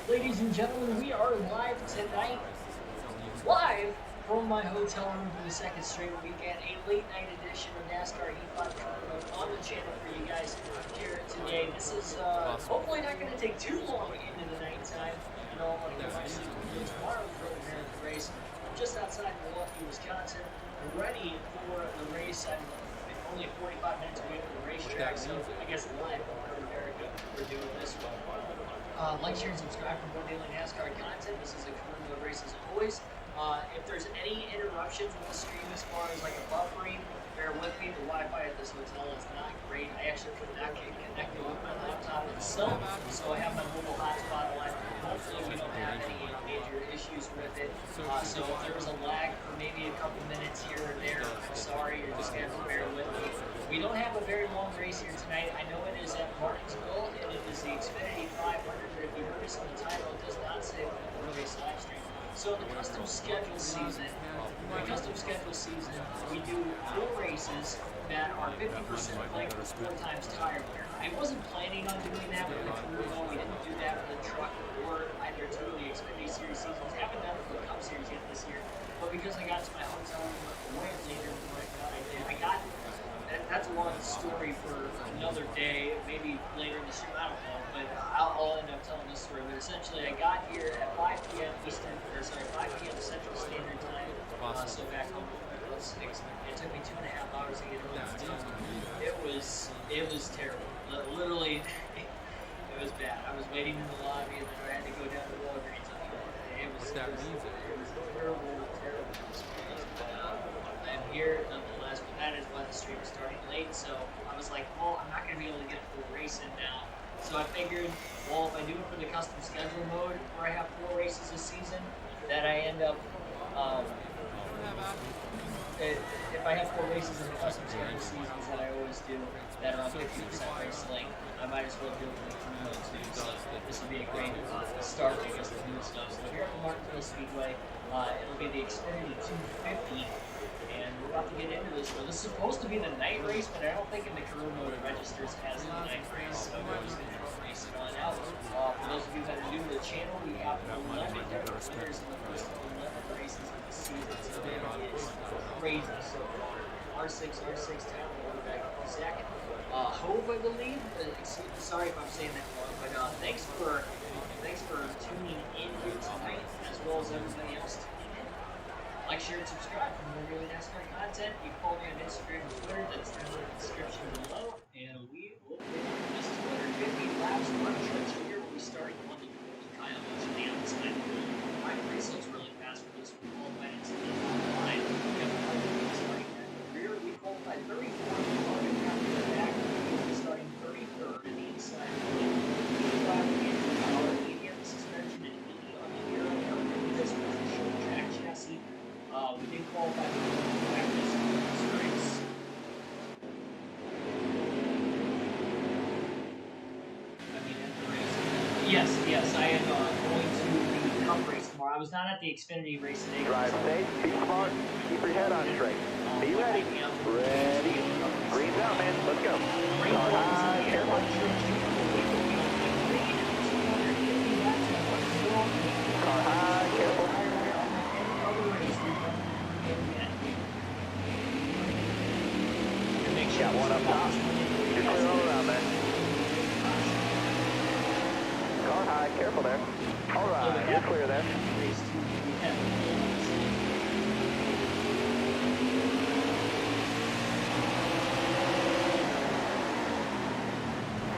Ladies and gentlemen, we are live tonight, live from my hotel room for the second straight weekend, a late night edition of NASCAR Heat 5 on the channel for you guys here today. This is hopefully not going to take too long into the nighttime. You know, I'm going to get my sleep tomorrow for the American race. I'm just outside Milwaukee, Wisconsin, ready for the race. I'm only 45 minutes away from the racetrack, so I guess live in America we're doing this one. Like, share, and subscribe for more daily NASCAR content. This is a Career Mode race as always. If there's any interruptions with the stream as far as like a buffering, bear with me. The Wi-Fi at this hotel is not great. I actually could not get connected with my laptop itself, so I have my mobile hotspot on. Hopefully we don't have any major issues with it. So if there was a lag for maybe a couple minutes here or there, I'm sorry, you're just going to bear with me. We don't have a very long race here tonight. I know it is at Martinsville, and it is the Xfinity 500, but if you heard us on the title, it does not say the race live stream. So in the custom schedule season, we do 4 races that are 50% length with 4 times tire wear. I wasn't planning on doing that with the Career Mode. We didn't do that for the truck or either two of the Xfinity Series seasons. Haven't done it for the Cup Series yet this year. But because I got to my hotel room way later than what I thought I did, I got that's a long story for another day, maybe later in the stream, I don't know, but I'll end up telling this story. But essentially, I got here at 5 p.m. 5 p.m. Central Standard Time, so back home at 6. It took me 2.5 hours to get home. It was terrible. Literally, it was bad. I was waiting in the lobby, and then I had to go down to Walgreens. It was a terrible experience. But I'm here nonetheless, but that is why the stream is starting late. So I was like, well, I'm not going to be able to get a full race in now. So I figured, well, if I do it for the custom schedule mode, where I have 4 races this season, that I end up, if I have 4 races in the custom schedule seasons that I always do, that are on 50% race length, I might as well do it for the Career Mode too. So this will be a great start, I guess, to do stuff. So here at the Martinsville Speedway, it'll be the Xfinity 250. And we're about to get into this one. This is supposed to be the night race, but I don't think in the Career Mode it registers as the night race. So we're just going to race it on out. For those of you that are new to the channel, we have 11 different winners in the first 11 races of the season. So it is crazy so far. R6 town, we'll be back in a second. Hove, I believe. Sorry if I'm saying that wrong, but thanks for tuning in here tonight, as well as everybody else. Like, share, and subscribe for more daily NASCAR content. You can follow me on Instagram and Twitter. That's down in the description below. And we will get on this 250 laps. One church here will be starting on the Kyle on the outside. My race looks really fast for this one. All minutes in the line. We have one starting at the rear. We qualified 34. We're back. We're starting 33rd in the inside. 55 power, medium suspension, and 80 on the air. This was a short track chassis. We did qualify for the practice race. Yes, I am going to the Cup race tomorrow. I was not at the Xfinity race today. Drive safe, be smart, keep your head on straight. Be ready. Ready. Green's out, man. Let's go. Car high, careful. Car high, careful. Got one up top. You're clear all around there. Car high, careful there. All right, you're clear there.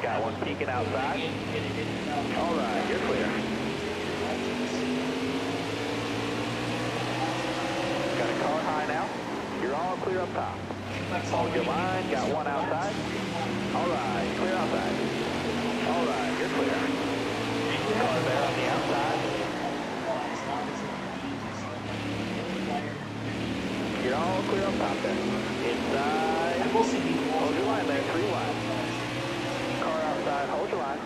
Got one peeking outside. All right, you're clear. Got a car high now. You're all clear up top. Hold your line, got one outside. All right, clear outside. All right, you're clear. Car there on the outside. You're all clear up top there. Inside. Hold your line there, 3 wide. Car outside, hold your line.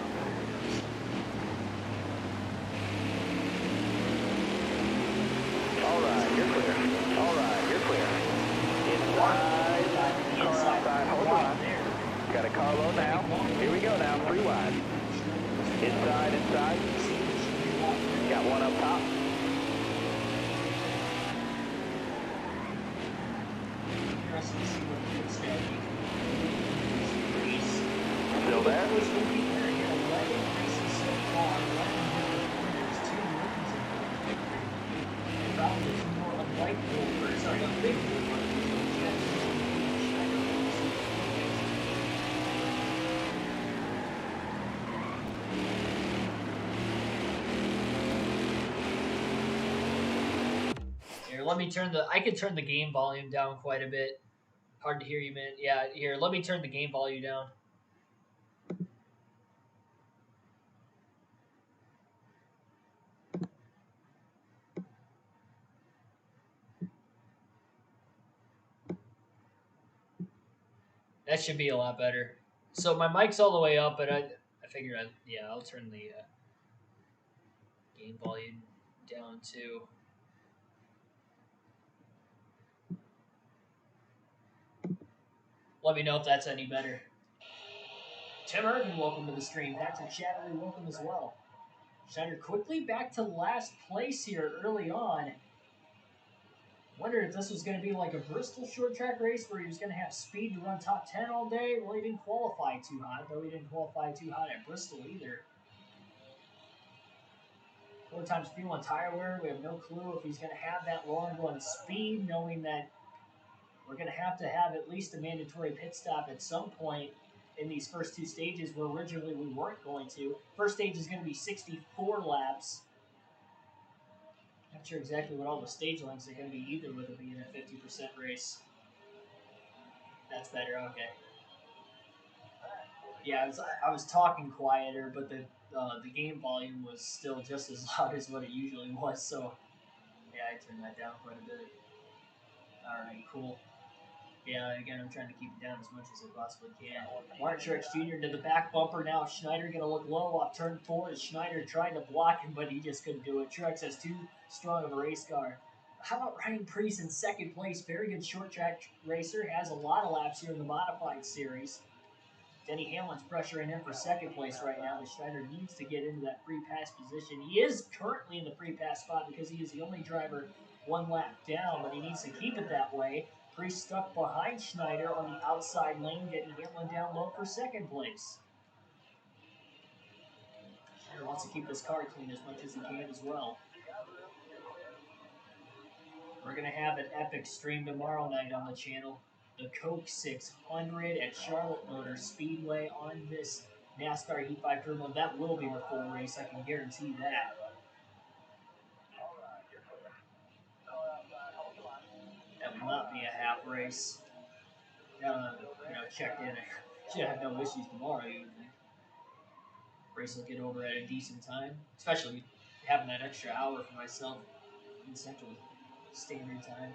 All right, you're clear. All right, you're clear. Inside. Car outside, hold on. Got a car low now. Here we go now, 3 wide. Inside. one up top. Interesting to see what the good strategy can be. Still there? There's 11 races so far. 11 there's 2 rookies in there. And probably there's more unlikely, or sorry, unlikely ones. Here, let me turn I can turn the game volume down quite a bit. Hard to hear you, man. Yeah, here, let me turn the game volume down. That should be a lot better. So my mic's all the way up, but I figured I'll turn the game volume down too. Let me know if that's any better. Tim Irvin, welcome to the stream. Patrick Shatterly, welcome as well. Schneider quickly back to last place here early on. Wondered if this was going to be like a Bristol short track race where he was going to have speed to run top 10 all day. Well, he didn't qualify too hot, though he didn't qualify too hot at Bristol either. 4 times fuel and tire wear. We have no clue if he's going to have that long run speed, knowing that we're going to have at least a mandatory pit stop at some point in these first 2 stages where originally we weren't going to. First stage is going to be 64 laps. Not sure exactly what all the stage lengths are going to be either, with it being a 50% race. That's better, okay. Yeah, I was talking quieter, but the game volume was still just as loud as what it usually was, so yeah, I turned that down quite a bit. Alright, cool. Yeah, again, I'm trying to keep it down as much as I possibly can. Martinsville Jr. to the back bumper now. Schneider going to look low off turn 4 as Schneider tried to block him, but he just couldn't do it. Truex has too strong of a race car. How about Ryan Preece in second place? Very good short track racer. Has a lot of laps here in the modified series. Denny Hamlin's pressuring him for second place right now, but Schneider needs to get into that free pass position. He is currently in the free pass spot because he is the only driver 1 lap down, but he needs to keep it that way. Preece stuck behind Schneider on the outside lane, getting Hamlin down low for second place. Schneider wants to keep this car clean as much as he can as well. We're going to have an epic stream tomorrow night on the channel. The Coke 600 at Charlotte Motor Speedway on this NASCAR Heat 5 Turbo. That will be the full race, I can guarantee that. That will not be a half race. Checked in. Should have no issues tomorrow, you would think. Race will get over at a decent time, especially having that extra hour for myself in Central Standard Time.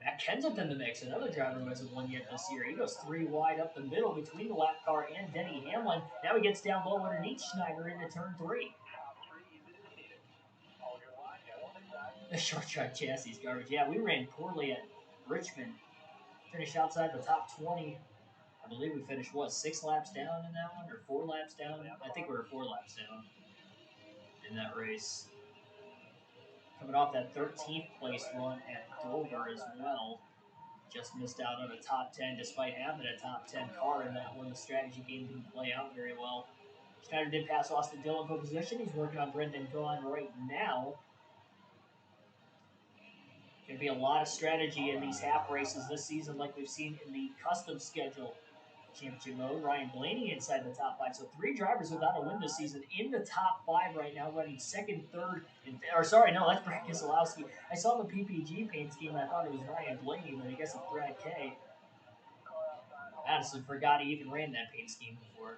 Matt Kenseth in the mix, another driver who hasn't won yet this year. He goes 3 wide up the middle between the lap car and Denny Hamlin. Now he gets down low underneath Schneider into turn 3. The short track chassis is garbage. Yeah, we ran poorly at Richmond. Finished outside the top 20. I believe we finished, 6 laps down in that one, or 4 laps down? I think we were 4 laps down in that race. Coming off that 13th place run at Dover as well. Just missed out on a top 10 despite having a top 10 car in that one. The strategy game didn't play out very well. Schneider did pass Austin Dillon for position. He's working on Brendan Gaughan right now. Going to be a lot of strategy in these half races this season like we've seen in the custom schedule championship mode. Ryan Blaney inside the top 5. So 3 drivers without a win this season in the top 5 right now, running second, third, that's Brad Keselowski. I saw the PPG paint scheme and I thought it was Ryan Blaney, but I guess it's Brad K. I honestly forgot he even ran that paint scheme before.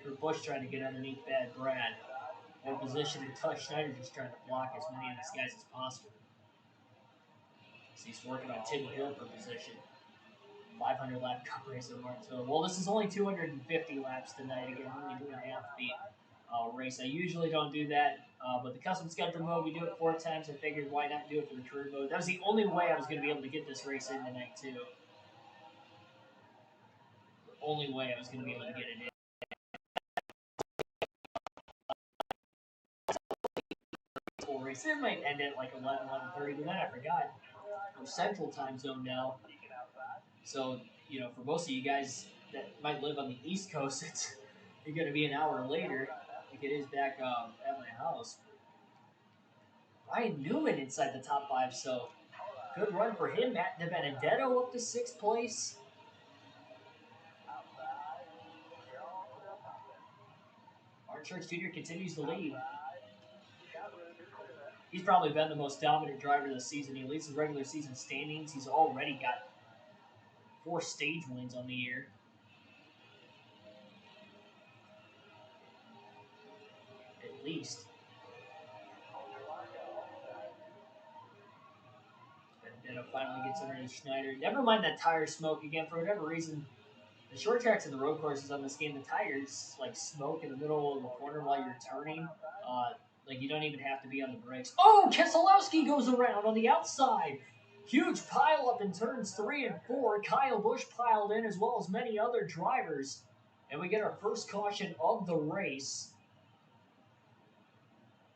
Kurt Busch trying to get underneath bad Brad. More position to touch. Schneider just trying to block as many of these guys as possible. So he's working on Tim Hill for position. 500 lap cup race at Martinsville. Well, this is only 250 laps tonight. Again, we're only doing half the race. I usually don't do that, but the custom schedule mode, we do it 4 times. I figured why not do it for the career mode. That was the only way I was going to be able to get this race in tonight, too. only way I was going to be able to get it in. Race. It might end at like 11:30, but then I forgot. I'm Central Time Zone now. So, you know, for most of you guys that might live on the East Coast, it's going to be an hour later, like it is back at my house. Ryan Newman inside the top 5, so good run for him. Matt DiBenedetto up to 6th place. Martin Truex Jr. continues to lead. He's probably been the most dominant driver this season. He leads the regular season standings. He's already got 4 stage wins on the year. At least. Benedetto finally gets underneath Schneider. Never mind that tire smoke again. For whatever reason, the short tracks and the road courses on this game, the tires like smoke in the middle of the corner while you're turning. Like you don't even have to be on the brakes. Oh, Keselowski goes around on the outside. Huge pile up in turns 3 and 4. Kyle Busch piled in as well as many other drivers. And we get our first caution of the race.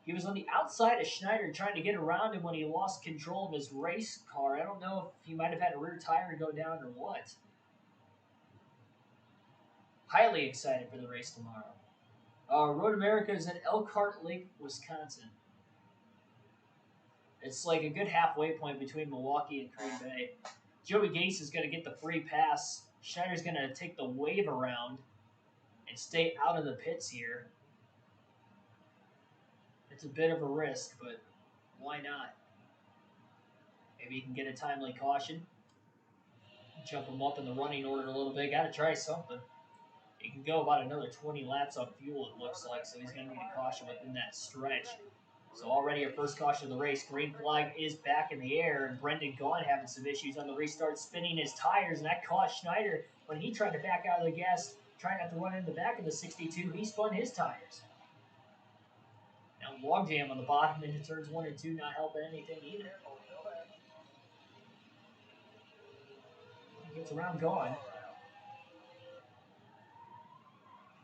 He was on the outside of Schneider trying to get around him when he lost control of his race car. I don't know if he might have had a rear tire go down or what. Highly excited for the race tomorrow. Road America is in Elkhart Lake, Wisconsin. It's like a good halfway point between Milwaukee and Green Bay. Joey Gase is going to get the free pass. Schneider's going to take the wave around and stay out of the pits here. It's a bit of a risk, but why not? Maybe you can get a timely caution. Jump him up in the running order a little bit. Got to try something. He can go about another 20 laps on fuel, it looks like, so he's going to need a caution within that stretch. So already our first caution of the race. Green flag is back in the air, and Brendan Gaughan having some issues on the restart, spinning his tires, and that cost Schneider when he tried to back out of the gas, trying not to run in the back of the 62. He spun his tires. Now logjam on the bottom into turns 1 and 2, not helping anything either. He gets around Gaughan.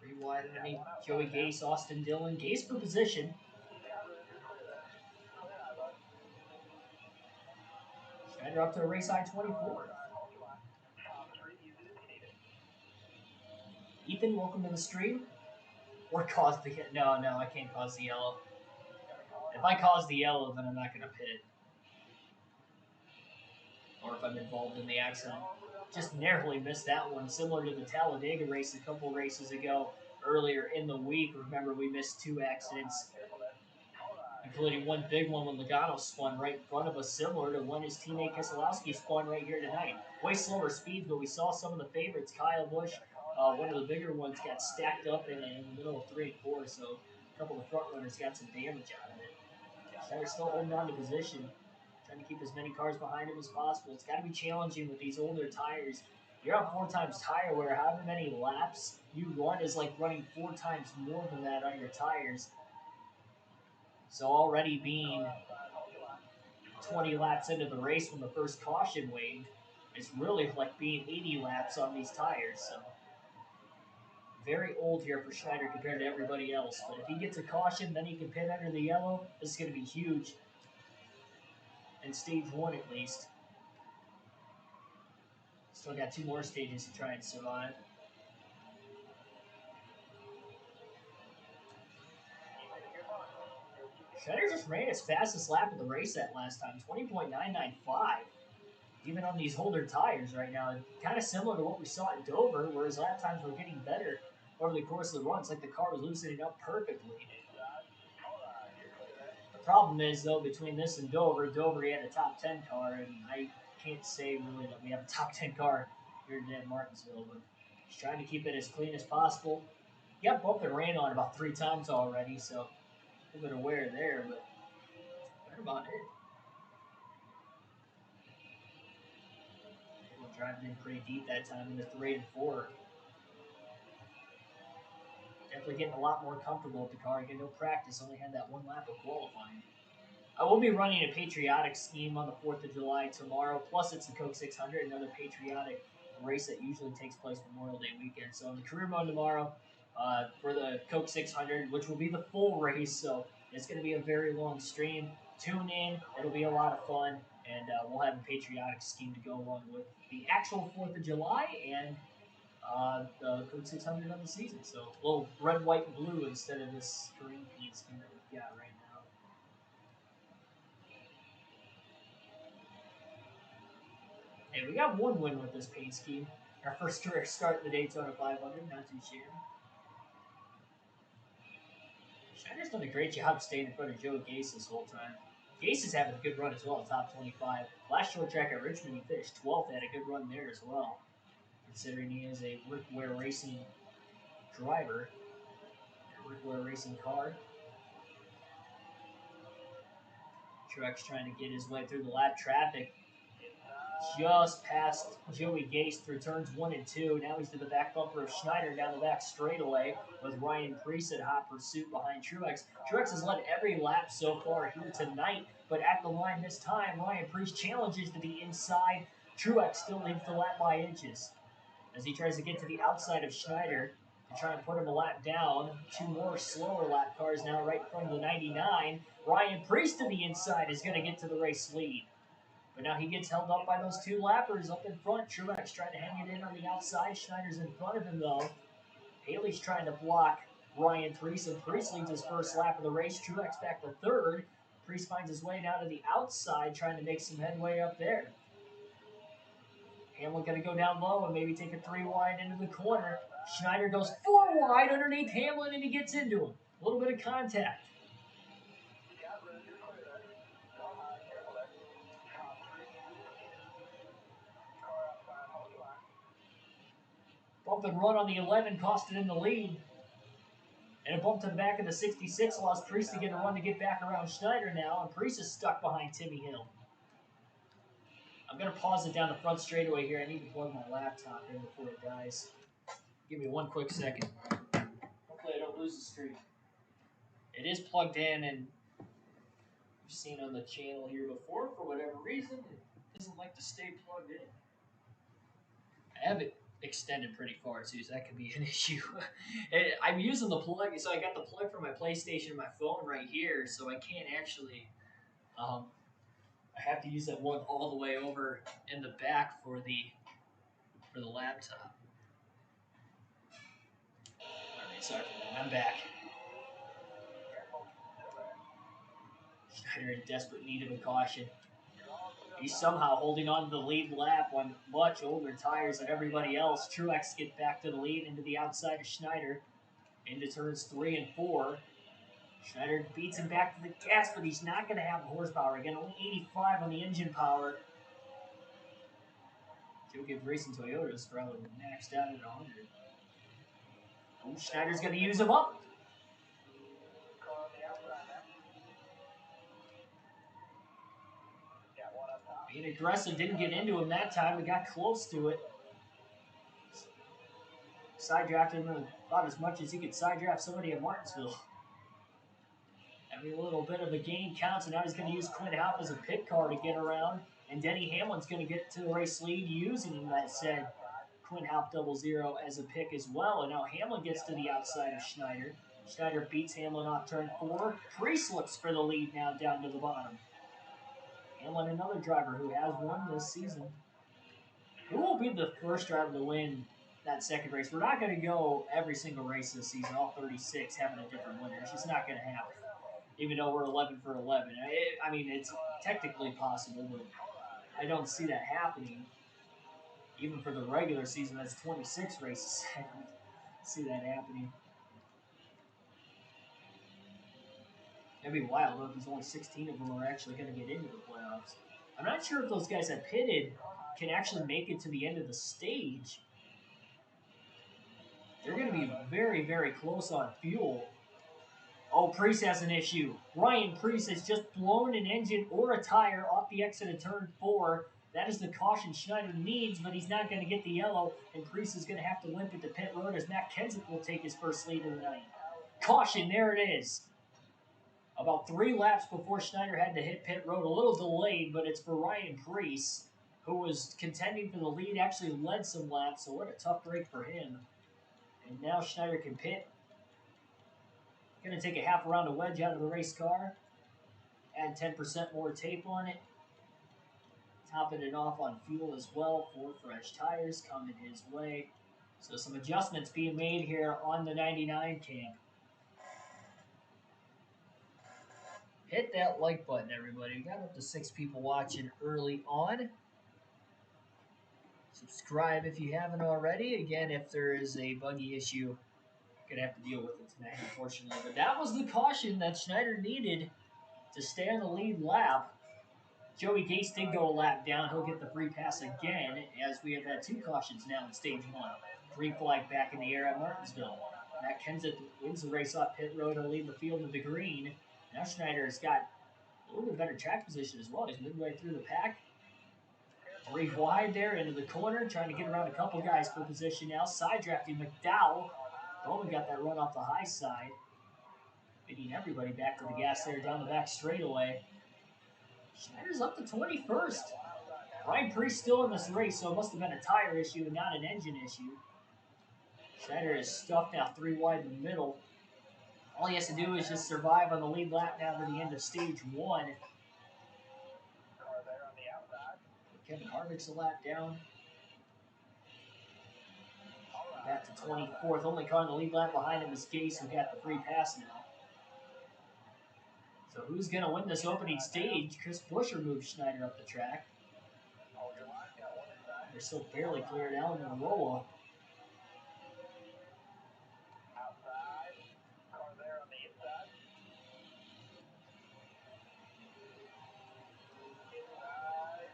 3 wide underneath Joey Gase, Austin Dillon. Gase for position. Schneider up to a race high 24. Ethan, welcome to the stream. Or cause the... No, I can't cause the yellow. If I cause the yellow, then I'm not going to pit. Or if I'm involved in the accident. Just narrowly missed that one, similar to the Talladega race a couple races ago earlier in the week. Remember, we missed 2 accidents, including one big one when Logano spun right in front of us, similar to when his teammate Keselowski spun right here tonight. Way slower speeds, but we saw some of the favorites. Kyle Busch, one of the bigger ones, got stacked up in the middle of 3 and 4, so a couple of front runners got some damage out of it. Schneider's still holding on to position, trying to keep as many cars behind him as possible. It's got to be challenging with these older tires. You're on 4 times tire wear. However many laps you run is like running 4 times more than that on your tires. So already being 20 laps into the race when the first caution waved, it's really like being 80 laps on these tires. So very old here for Schneider compared to everybody else. But if he gets a caution, then he can pit under the yellow. This is going to be huge. In stage 1 at least. Still got 2 more stages to try and survive. Schneider just ran his fastest lap of the race that last time, 20.995. Even on these older tires right now, kind of similar to what we saw at Dover, where his lap times were getting better over the course of the run. It's like the car was loosening up perfectly. The problem is, though, between this and Dover he had a top 10 car, and I can't say really that we have a top 10 car here today at Martinsville, but just trying to keep it as clean as possible. He got bumped and ran on about 3 times already, so a bit of wear there, but that's about it. People driving in pretty deep that time in the 3 and 4. Definitely getting a lot more comfortable with the car. Getting no practice, only had that 1 lap of qualifying. I will be running a patriotic scheme on the 4th of July tomorrow, plus it's the Coke 600, another patriotic race that usually takes place Memorial Day weekend. So in the career mode tomorrow for the Coke 600, which will be the full race, so it's going to be a very long stream. Tune in; it'll be a lot of fun, and we'll have a patriotic scheme to go along with the actual 4th of July and the Coke 600 of the season. So a little red, white, and blue instead of this green paint scheme that we've got right now. Hey, we got one win with this paint scheme. Our first career start in the Daytona 500, not too shabby. Schneider's done a great job staying in front of Joe Gase this whole time. Gase is having a good run as well, top 25. Last short track at Richmond, he finished 12th, had a good run there as well. Considering he is a Rick Ware Racing driver, Rick Ware Racing car. Truex trying to get his way through the lap traffic. Just past Joey Gase through turns 1 and 2. Now he's to the back bumper of Schneider down the back straightaway with Ryan Preece in hot pursuit behind Truex. Truex has led every lap so far here tonight, but at the line this time, Ryan Preece challenges to the inside. Truex still leads the lap by inches as he tries to get to the outside of Schneider to try and put him a lap down. Two more slower lap cars now right in front of the 99. Ryan Preece to the inside is going to get to the race lead. But now he gets held up by those two lappers up in front. Truex trying to hang it in on the outside. Schneider's in front of him, though. Haley's trying to block Ryan Preece, and Preece leads his first lap of the race. Truex back to third. Preece finds his way now to the outside, trying to make some headway up there. Hamlin going to go down low and maybe take a 3 wide into the corner. Schneider goes 4 wide underneath Hamlin, and he gets into him. A little bit of contact. Bump and run on the 11 costed him the lead. And a bump to the back of the 66 allows Preece to get a run to get back around Schneider now, and Preece is stuck behind Timmy Hill. I'm going to pause it down the front straightaway here. I need to plug my laptop in before it dies. Give me one quick second. Hopefully I don't lose the stream. It is plugged in, and you've seen on the channel here before, for whatever reason, it doesn't like to stay plugged in. I have it extended pretty far too, so that could be an issue. I'm using the plug, so I got the plug from my PlayStation and my phone right here, so I can't actually, I have to use that one all the way over in the back for the laptop. Alright, sorry for that, I'm back. Schneider in desperate need of a caution. He's somehow holding on to the lead lap on much older tires than everybody else. Truex gets back to the lead into the outside of Schneider. Into turns 3 and 4. Schneider beats him back to the gas, but he's not going to have the horsepower again. Only 85 on the engine power. Joe Gibbs Racing Toyotas probably maxed out at 100. Oh, Schneider's going to use him up. Being aggressive, didn't get into him that time, but got close to it. Side drafted him about as much as he could side draft somebody at Martinsville. Every little bit of a gain counts, and now he's going to use Quinn Houp as a pit car to get around. And Denny Hamlin's going to get to the race lead using that said Quinn Houp 00 as a pick as well. And now Hamlin gets to the outside of Schneider. Schneider beats Hamlin off turn 4. Preece looks for the lead now down to the bottom. Hamlin, another driver who has won this season. Who will be the first driver to win that second race? We're not going to go every single race this season, all 36 having a different winner. It's just not going to happen, even though we're 11 for 11. I mean, it's technically possible, but I don't see that happening. Even for the regular season, that's 26 races. I don't see that happening. That'd be wild, though, because only 16 of them are actually going to get into the playoffs. I'm not sure if those guys that pitted can actually make it to the end of the stage. They're going to be very, very close on fuel. Oh, Preece has an issue. Ryan Preece has just blown an engine or a tire off the exit of turn 4. That is the caution Schneider needs, but he's not going to get the yellow, and Preece is going to have to limp it to pit road as Matt Kenseth will take his first lead of the night. Caution, there it is. About 3 laps before Schneider had to hit pit road. A little delayed, but it's for Ryan Preece. who was contending for the lead, actually led some laps, so what a tough break for him. And now Schneider can pit. Going to take a half a round of wedge out of the race car. Add 10% more tape on it. Topping it off on fuel as well. 4 fresh tires coming his way. So some adjustments being made here on the 99 camp. Hit that like button, everybody. We got up to 6 people watching early on. Subscribe if you haven't already. Again, if there is a buggy issue, I'm going to have to deal with it tonight, unfortunately. But that was the caution that Schneider needed to stay on the lead lap. Joey Gates did go a lap down. He'll get the free pass again, as we have had 2 cautions now in stage 1. Green flag back in the air at Martinsville. Matt Kenseth wins the race off pit road. He'll lead the field to the green. Now Schneider has got a little bit better track position as well. He's midway through the pack. 3 wide there into the corner, trying to get around a couple guys for position now. Side drafting McDowell. Bowman got that run off the high side. Beating everybody back to the gas there down the back straightaway. Schneider's up to 21st. Ryan Preece still in this race, so it must have been a tire issue and not an engine issue. Schneider is stuffed now 3 wide in the middle. All he has to do is just survive on the lead lap now to the end of stage 1. Kevin Harvick's a lap down. Back to 24th. Only car in the lead lap behind him is Gase, who got the free pass now. So who's going to win this opening stage? Chris Buescher moves Schneider up the track. They're still barely cleared out in the roll.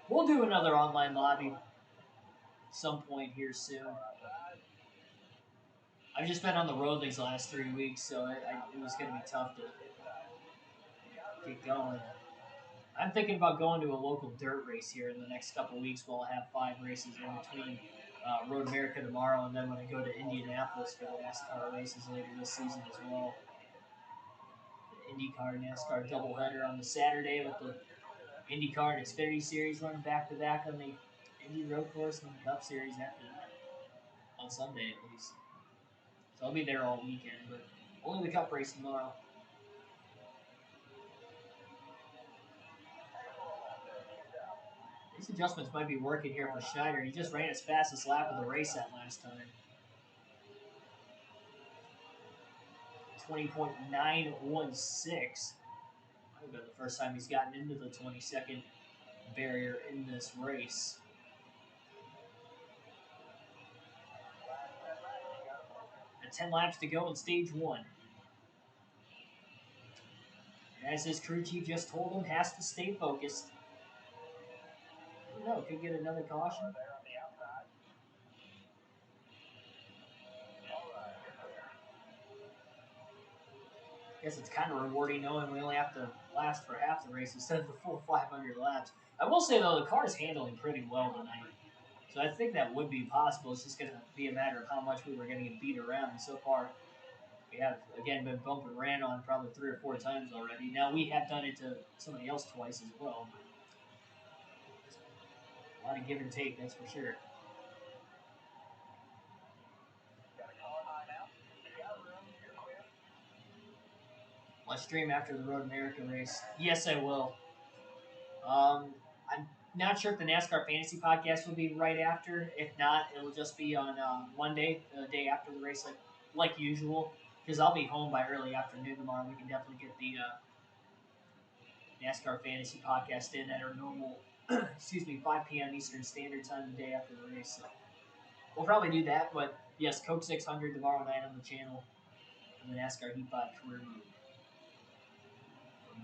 We'll do another online lobby some point here soon. I've just been on the road these last 3 weeks, so it was going to be tough to get going. I'm thinking about going to a local dirt race here in the next couple of weeks. We'll have 5 races in between Road America tomorrow, and then when I go to Indianapolis for the NASCAR races later this season as well. The IndyCar NASCAR doubleheader on the Saturday with the IndyCar and Xfinity Series running back-to-back on the Indy Road Course and the Cup Series after that. On Sunday, at least. So I'll be there all weekend, but only the Cup race tomorrow. These adjustments might be working here for Schneider. He just ran his fastest lap of the race that last time. 20.916. Might have been the first time he's gotten into the 20-second barrier in this race. And 10 laps to go in stage 1. And as his crew chief just told him, has to stay focused. I don't know, could get another caution. I guess it's kind of rewarding knowing we only have to last for half the race instead of the full 500 laps. I will say, though, the car is handling pretty well tonight. So I think that would be possible. It's just going to be a matter of how much we were going to get beat around. And so far, we have, again, been bumped and ran on probably 3 or 4 times already. Now, we have done it to somebody else twice as well. A lot of give and take, that's for sure. Live stream after the Road America race. Yes, I will. I'm not sure if the NASCAR Fantasy Podcast will be right after. If not, it'll just be on Monday, the day after the race, like usual. Because I'll be home by early afternoon tomorrow. We can definitely get the NASCAR Fantasy Podcast in at our normal, 5 p.m. Eastern Standard Time the day after the race. So we'll probably do that. But yes, Coke 600 tomorrow night on the channel in the NASCAR Heat Pod Career Mode.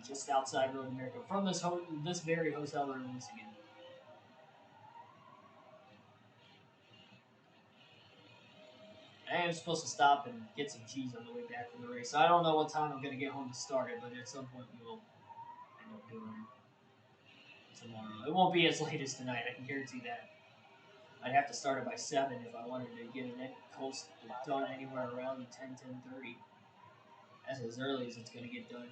Just outside Road America, from this very hotel room once again. I am supposed to stop and get some cheese on the way back from the race. So I don't know what time I'm going to get home to start it, but at some point we will end up doing it tomorrow. It won't be as late as tonight, I can guarantee that. I'd have to start it by 7 if I wanted to get it close done anywhere around 10:30. That's as early as it's going to get done.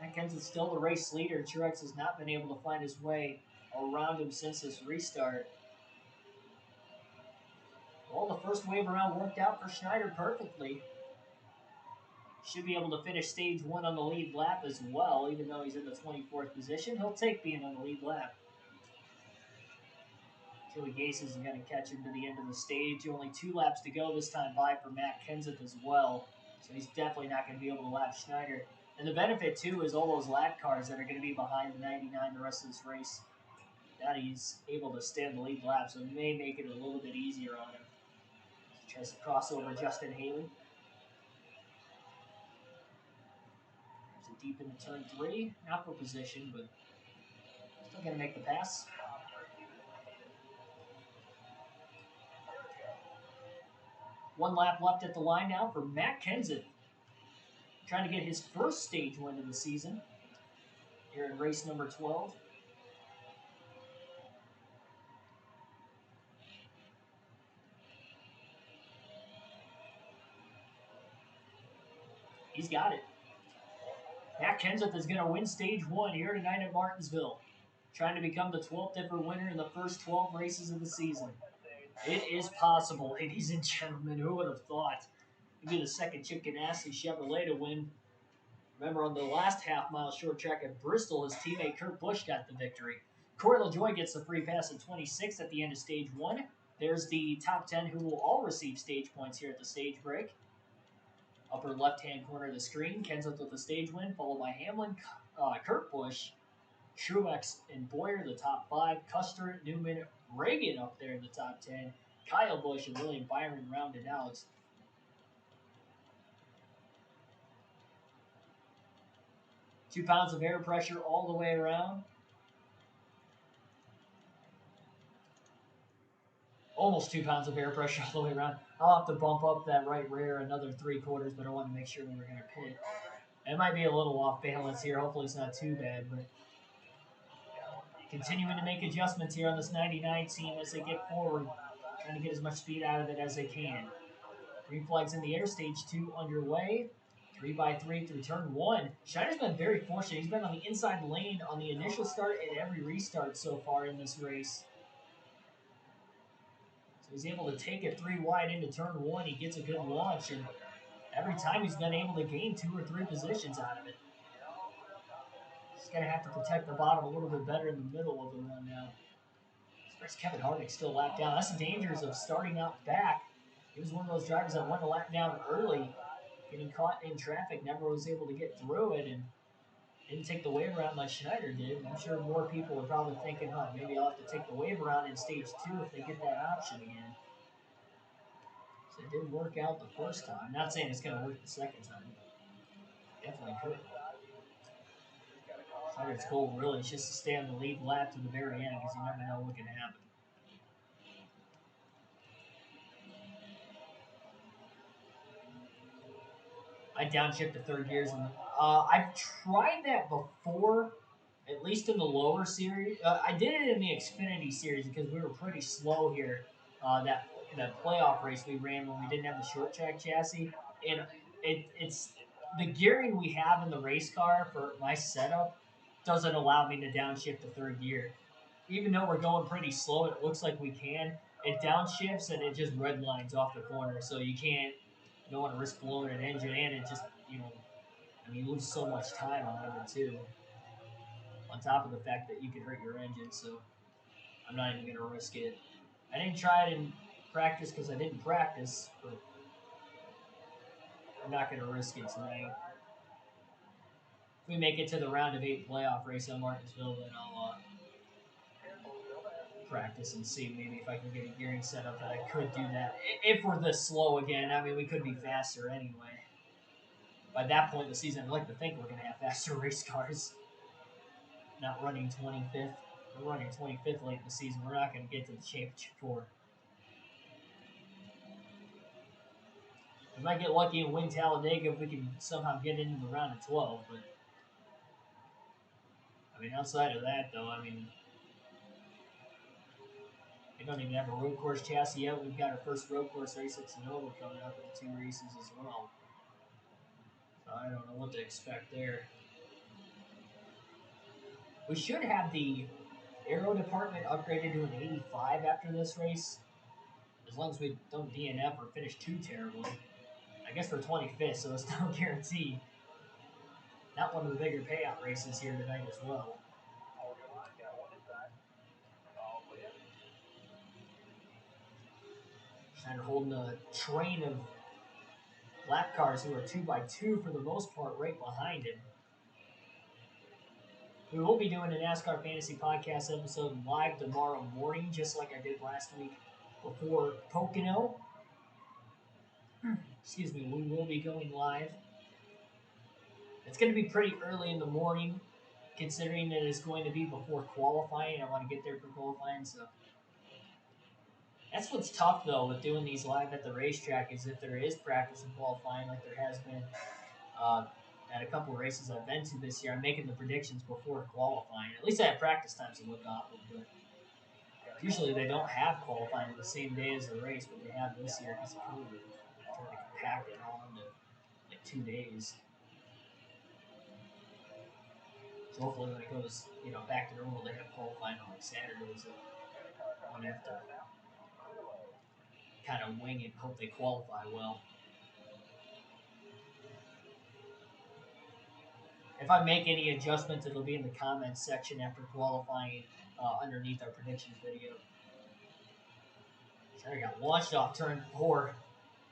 Matt Kenseth's still the race leader. Truex has not been able to find his way around him since this restart. Well, the first wave around worked out for Schneider perfectly. Should be able to finish stage 1 on the lead lap as well, even though he's in the 24th position. He'll take being on the lead lap. Joey Gase isn't going to catch him to the end of the stage. Only 2 laps to go this time by for Matt Kenseth as well. So he's definitely not going to be able to lap Schneider. And the benefit, too, is all those lap cars that are going to be behind the 99 the rest of this race. Now he's able to stay on the lead lap, so it may make it a little bit easier on him. He tries to cross over Justin Haley. There's a deep into turn 3. Not for position, but still going to make the pass. One lap left at the line now for Matt Kenseth. Trying to get his first stage win of the season here in race number 12. He's got it. Matt Kenseth is going to win stage 1 here tonight at Martinsville. Trying to become the 12th ever winner in the first 12 races of the season. It is possible, ladies and gentlemen. Who would have thought? It'd be the second Chip Ganassi Chevrolet to win. Remember, on the last half-mile short track at Bristol, his teammate Kurt Busch got the victory. Corey LaJoie gets the free pass in 26 at the end of stage 1. There's the top 10 who will all receive stage points here at the stage break. Upper left-hand corner of the screen, Kenseth with the stage win, followed by Hamlin, Kurt Busch, Truex, and Boyer, the top 5. Custer, Newman, Reagan up there in the top 10. Kyle Busch and William Byron rounded out. Two pounds of air pressure all the way around. Almost 2 pounds of air pressure all the way around. I'll have to bump up that right rear another 3/4, but I want to make sure when we're going to pit. It might be a little off balance here. Hopefully it's not too bad, but continuing to make adjustments here on this 99 team as they get forward, trying to get as much speed out of it as they can. Green flags in the air, stage 2 underway. 3x3 through turn 1. Schneider's been very fortunate. He's been on the inside lane on the initial start and every restart so far in this race. So he's able to take it 3 wide into turn 1. He gets a good launch, and every time he's been able to gain 2 or 3 positions out of it. He's going to have to protect the bottom a little bit better in the middle of the run now. There's Kevin Harvick still lapped down. That's the dangers of starting out back. He was one of those drivers that went a lap down early, getting caught in traffic, never was able to get through it, and didn't take the wave around like Schneider did. I'm sure more people are probably thinking, maybe I'll have to take the wave around in stage 2 if they get that option again. So it didn't work out the first time. I'm not saying it's going to work the second time. Definitely could. Schneider's goal really is just to stay on the lead lap to the very end because you never know what can happen. I downshift to third gears, and I've tried that before, at least in the lower series. I did it in the Xfinity series because we were pretty slow here. That playoff race we ran when we didn't have the short track chassis, and it's the gearing we have in the race car for my setup doesn't allow me to downshift to third gear. Even though we're going pretty slow, it looks like we can. It downshifts and it just red lines off the corner, so you can't. You don't want to risk blowing an engine, and it just, you lose so much time out of it, too. On top of the fact that you could hurt your engine, so I'm not even going to risk it. I didn't try it in practice because I didn't practice, but I'm not going to risk it tonight. If we make it to the round of 8 playoff race on Martinsville, then I'll practice and see maybe if I can get a gearing setup that I could do that. If we're this slow again, we could be faster anyway. By that point in the season, I'd like to think we're going to have faster race cars. Not running 25th. We're running 25th late in the season. We're not going to get to the championship 4. We might get lucky and win Talladega if we can somehow get into the round of 12, but outside of that, though, we don't even have a road course chassis yet. We've got our first road course race at Sonoma coming up in 2 races as well. So I don't know what to expect there. We should have the aero department upgraded to an 85 after this race, as long as we don't DNF or finish too terribly. I guess we're 25th, so it's no guarantee. Not one of the bigger payout races here tonight as well. Schneider holding a train of lap cars who are 2x2 for the most part right behind him. We will be doing a NASCAR Fantasy Podcast episode live tomorrow morning, just like I did last week before Pocono. Excuse me, we will be going live. It's going to be pretty early in the morning, considering that it's going to be before qualifying. I want to get there for qualifying, so that's what's tough though with doing these live at the racetrack is if there is practice and qualifying, like there has been at a couple of races I've been to this year. I'm making the predictions before qualifying. At least I have practice times to look off of, but usually they don't have qualifying the same day as the race, but they have this year because of COVID. Trying to compact it all into like 2 days. So hopefully when it goes, back to normal, they have qualifying on like Saturdays. So I don't have to kind of wing it and hope they qualify well. If I make any adjustments, it'll be in the comments section after qualifying underneath our predictions video. Sorry, got launched off turn 4.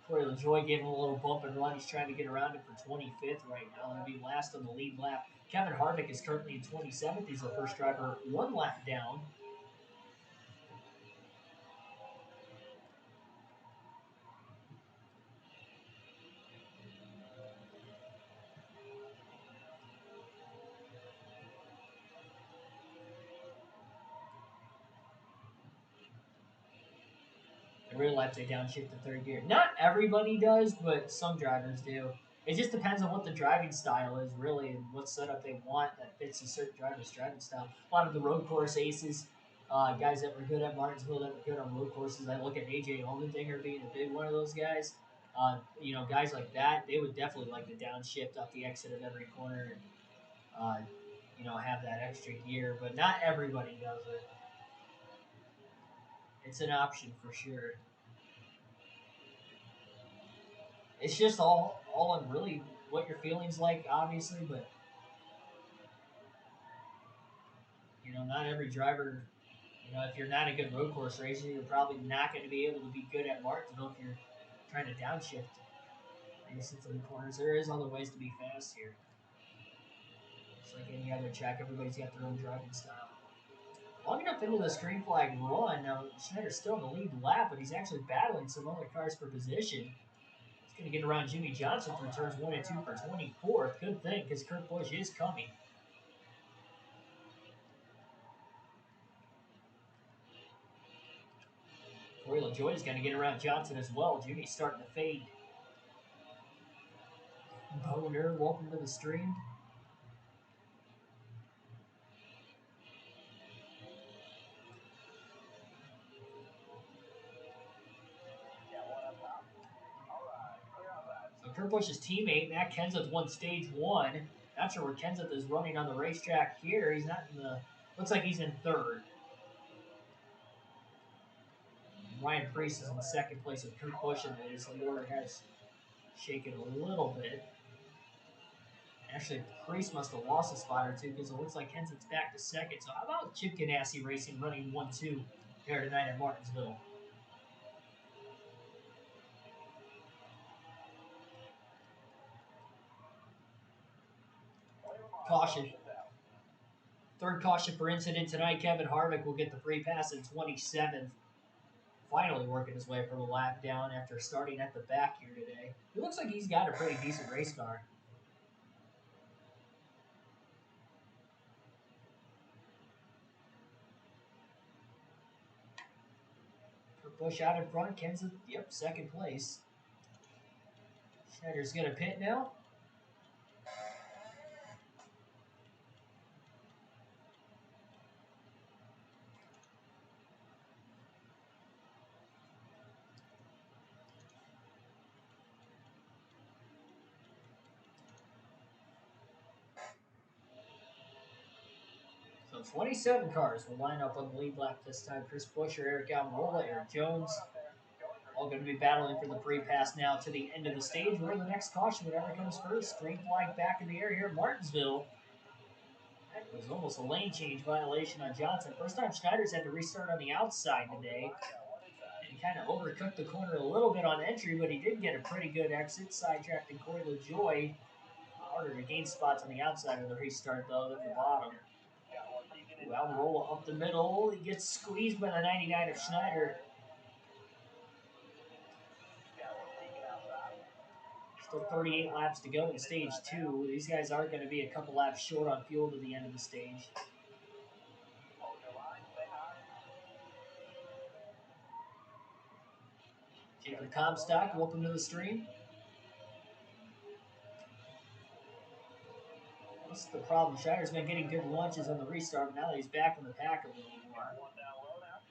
Corey LaJoie gave him a little bump and run. He's trying to get around it for 25th right now. He'll be last on the lead lap. Kevin Harvick is currently in 27th. He's the first driver 1 lap down. In real life, they downshift to third gear. Not everybody does, but some drivers do. It just depends on what the driving style is, really, and what setup they want that fits a certain driver's driving style. A lot of the road course aces, guys that were good at Martinsville, that were good on road courses. I look at AJ Allmendinger being a big one of those guys. Guys like that, they would definitely like to downshift off the exit of every corner and, have that extra gear. But not everybody does it. It's an option for sure. It's just all on really what your feelings like, obviously, but not every driver. If you're not a good road course racer, you're probably not going to be able to be good at Martinsville if you're trying to downshift. Exits in the corners. There is other ways to be fast here. Just like any other track, everybody's got their own driving style. Long enough into the green flag run. Now Schneider's still in the lead lap, but he's actually battling some other cars for position. He's going to get around Jimmy Johnson through turns 1 and 2 for 24th. Good thing, because Kurt Busch is coming. Corey LaJoie is going to get around Johnson as well. Jimmy's starting to fade. Boner, welcome to the stream. So Kurt Busch's teammate, Matt Kenseth, won stage 1. Not sure where Kenseth is running on the racetrack here. He's not in the... Looks like he's in 3rd. Ryan Preece is in 2nd place with Kurt Busch, and his order has shaken a little bit. Actually, Preece must have lost a spot or two because it looks like Kenseth's back to 2nd. So how about Chip Ganassi Racing running 1-2 here tonight at Martinsville? Caution. 3rd caution for incident tonight. Kevin Harvick will get the free pass in 27th. Finally working his way from a lap down after starting at the back here today. It looks like he's got a pretty decent race car. Busch out in front. Kenseth, 2nd place. Schneider's going to pit now. 27 cars will line up on the lead lap this time. Chris Buescher, Eric Almirola, Eric Jones, all going to be battling for the free pass now to the end of the stage. We're in the next caution, whatever comes first. Green flag back in the air here at Martinsville. That was almost a lane change violation on Johnson. First time Schneider's had to restart on the outside today. And he kind of overcooked the corner a little bit on entry, but he did get a pretty good exit. Sidetracked in Corey LaJoy. Harder to gain spots on the outside of the restart, though, than the bottom. Almirola up the middle. He gets squeezed by the 99 of Schneider. Still 38 laps to go in stage 2. These guys are going to be a couple laps short on fuel to the end of the stage. Jacob Comstock, welcome to the stream. This is the problem. Schneider's been getting good launches on the restart, but now that he's back in the pack a little more,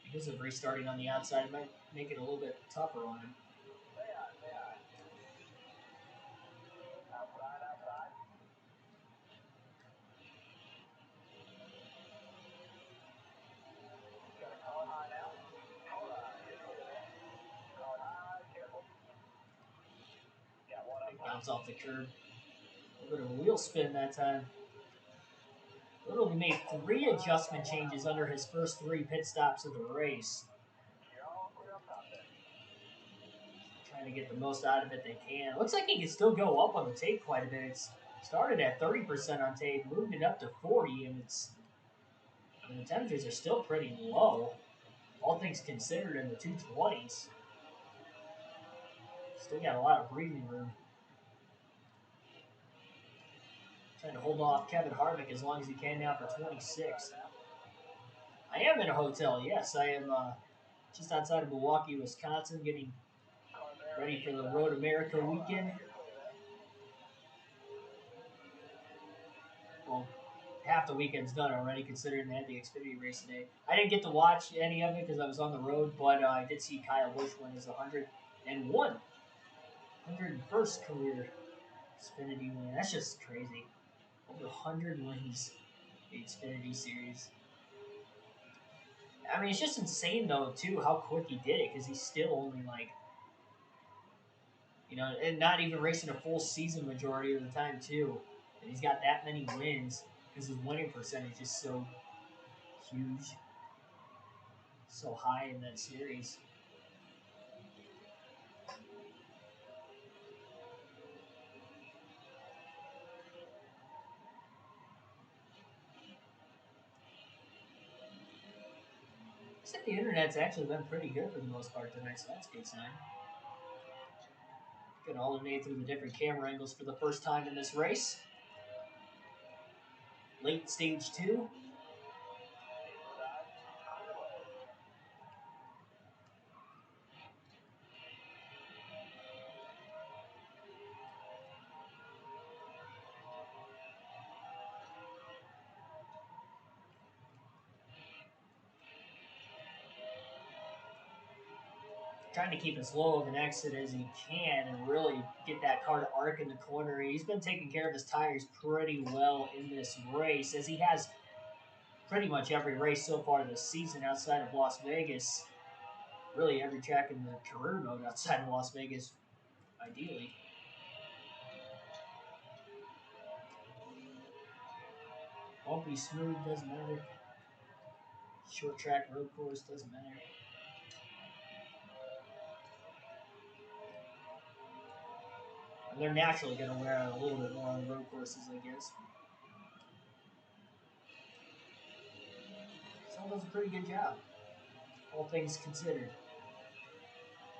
because of restarting on the outside, it might make it a little bit tougher on him. Bounce off the curb. A little bit of a wheel spin that time. Literally made 3 adjustment changes under his first 3 pit stops of the race. Trying to get the most out of it they can. Looks like he can still go up on the tape quite a bit. It's started at 30% on tape, moved it up to 40, and the temperatures are still pretty low. All things considered, in the 220s. Still got a lot of breathing room. Trying to hold off Kevin Harvick as long as he can now for 26. I am in a hotel, yes. I am just outside of Milwaukee, Wisconsin, getting ready for the Road America weekend. Well, half the weekend's done already, considering they had the Xfinity race today. I didn't get to watch any of it because I was on the road, but I did see Kyle Busch win his 101st career Xfinity win. That's just crazy. Over 100 wins in the Xfinity Series. I mean, it's just insane, though, too, how quick he did it, because he's still only, and not even racing a full season majority of the time, too. And he's got that many wins, because his winning percentage is so huge, so high in that series. Except the internet's actually been pretty good for the most part tonight, so that's a good sign. Gonna alternate through the different camera angles for the first time in this race. Late stage 2. Trying to keep as low of an exit as he can and really get that car to arc in the corner. He's been taking care of his tires pretty well in this race, as he has pretty much every race so far this season outside of Las Vegas. Really every track in the career mode outside of Las Vegas, ideally. Bumpy, smooth, doesn't matter. Short track, road course, doesn't matter. And they're naturally going to wear out a little bit more on the road courses, I guess. Still does a pretty good job, all things considered.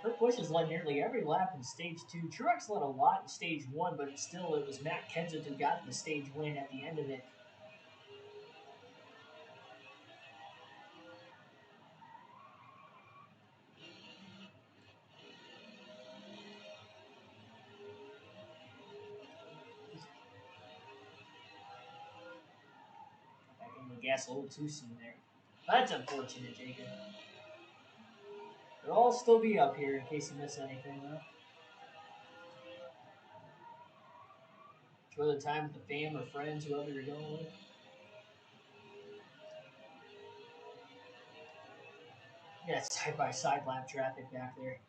Kurt Busch has led nearly every lap in Stage 2. Truex led a lot in Stage 1, but it was Matt Kenseth who got the stage win at the end of it. Back in the gas a little too soon there. That's unfortunate, Jacob. They'll all still be up here in case you miss anything, though. Enjoy the time with the fam or friends, whoever you're going with. Yeah, side-by-side lap traffic back there.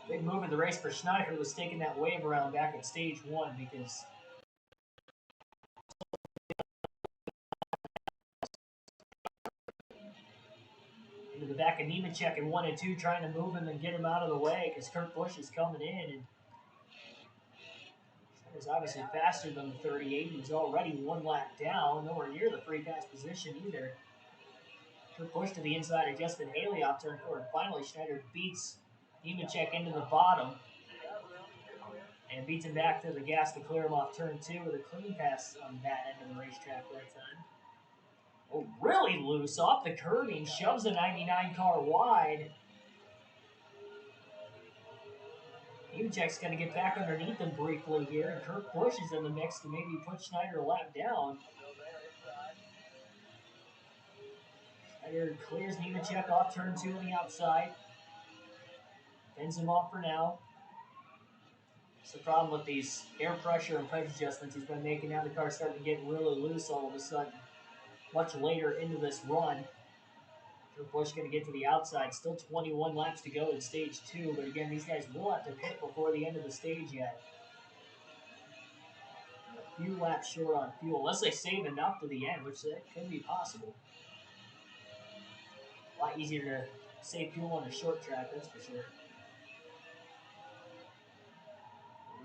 Big move in the race for Schneider, who was taking that wave around back at stage 1 because into the back of Nemechek in 1 and 2, trying to move him and get him out of the way because Kurt Busch is coming in. And Schneider's obviously faster than the 38. He was already 1 lap down, nowhere near the free pass position either. Kurt Busch to the inside of Justin Haley off turn 4. And finally, Schneider beats Nemechek into the bottom and beats him back to the gas to clear him off turn 2 with a clean pass on that end of the racetrack right time. Oh, really loose off the curbing, shoves the 99 car wide. Nemechek's going to get back underneath him briefly here, and Kurt Busch is in the mix to maybe put Schneider a lap down. Schneider clears Nemechek off turn 2 on the outside. Fends him off for now. That's the problem with these air pressure and pedal adjustments he's been making. Now the car's starting to get really loose all of a sudden. Much later into this run. Kurt Busch going to get to the outside. Still 21 laps to go in stage 2. But again, these guys will have to pit before the end of the stage yet. A few laps short on fuel. Unless they save enough to the end, which that could be possible. A lot easier to save fuel on a short track, that's for sure.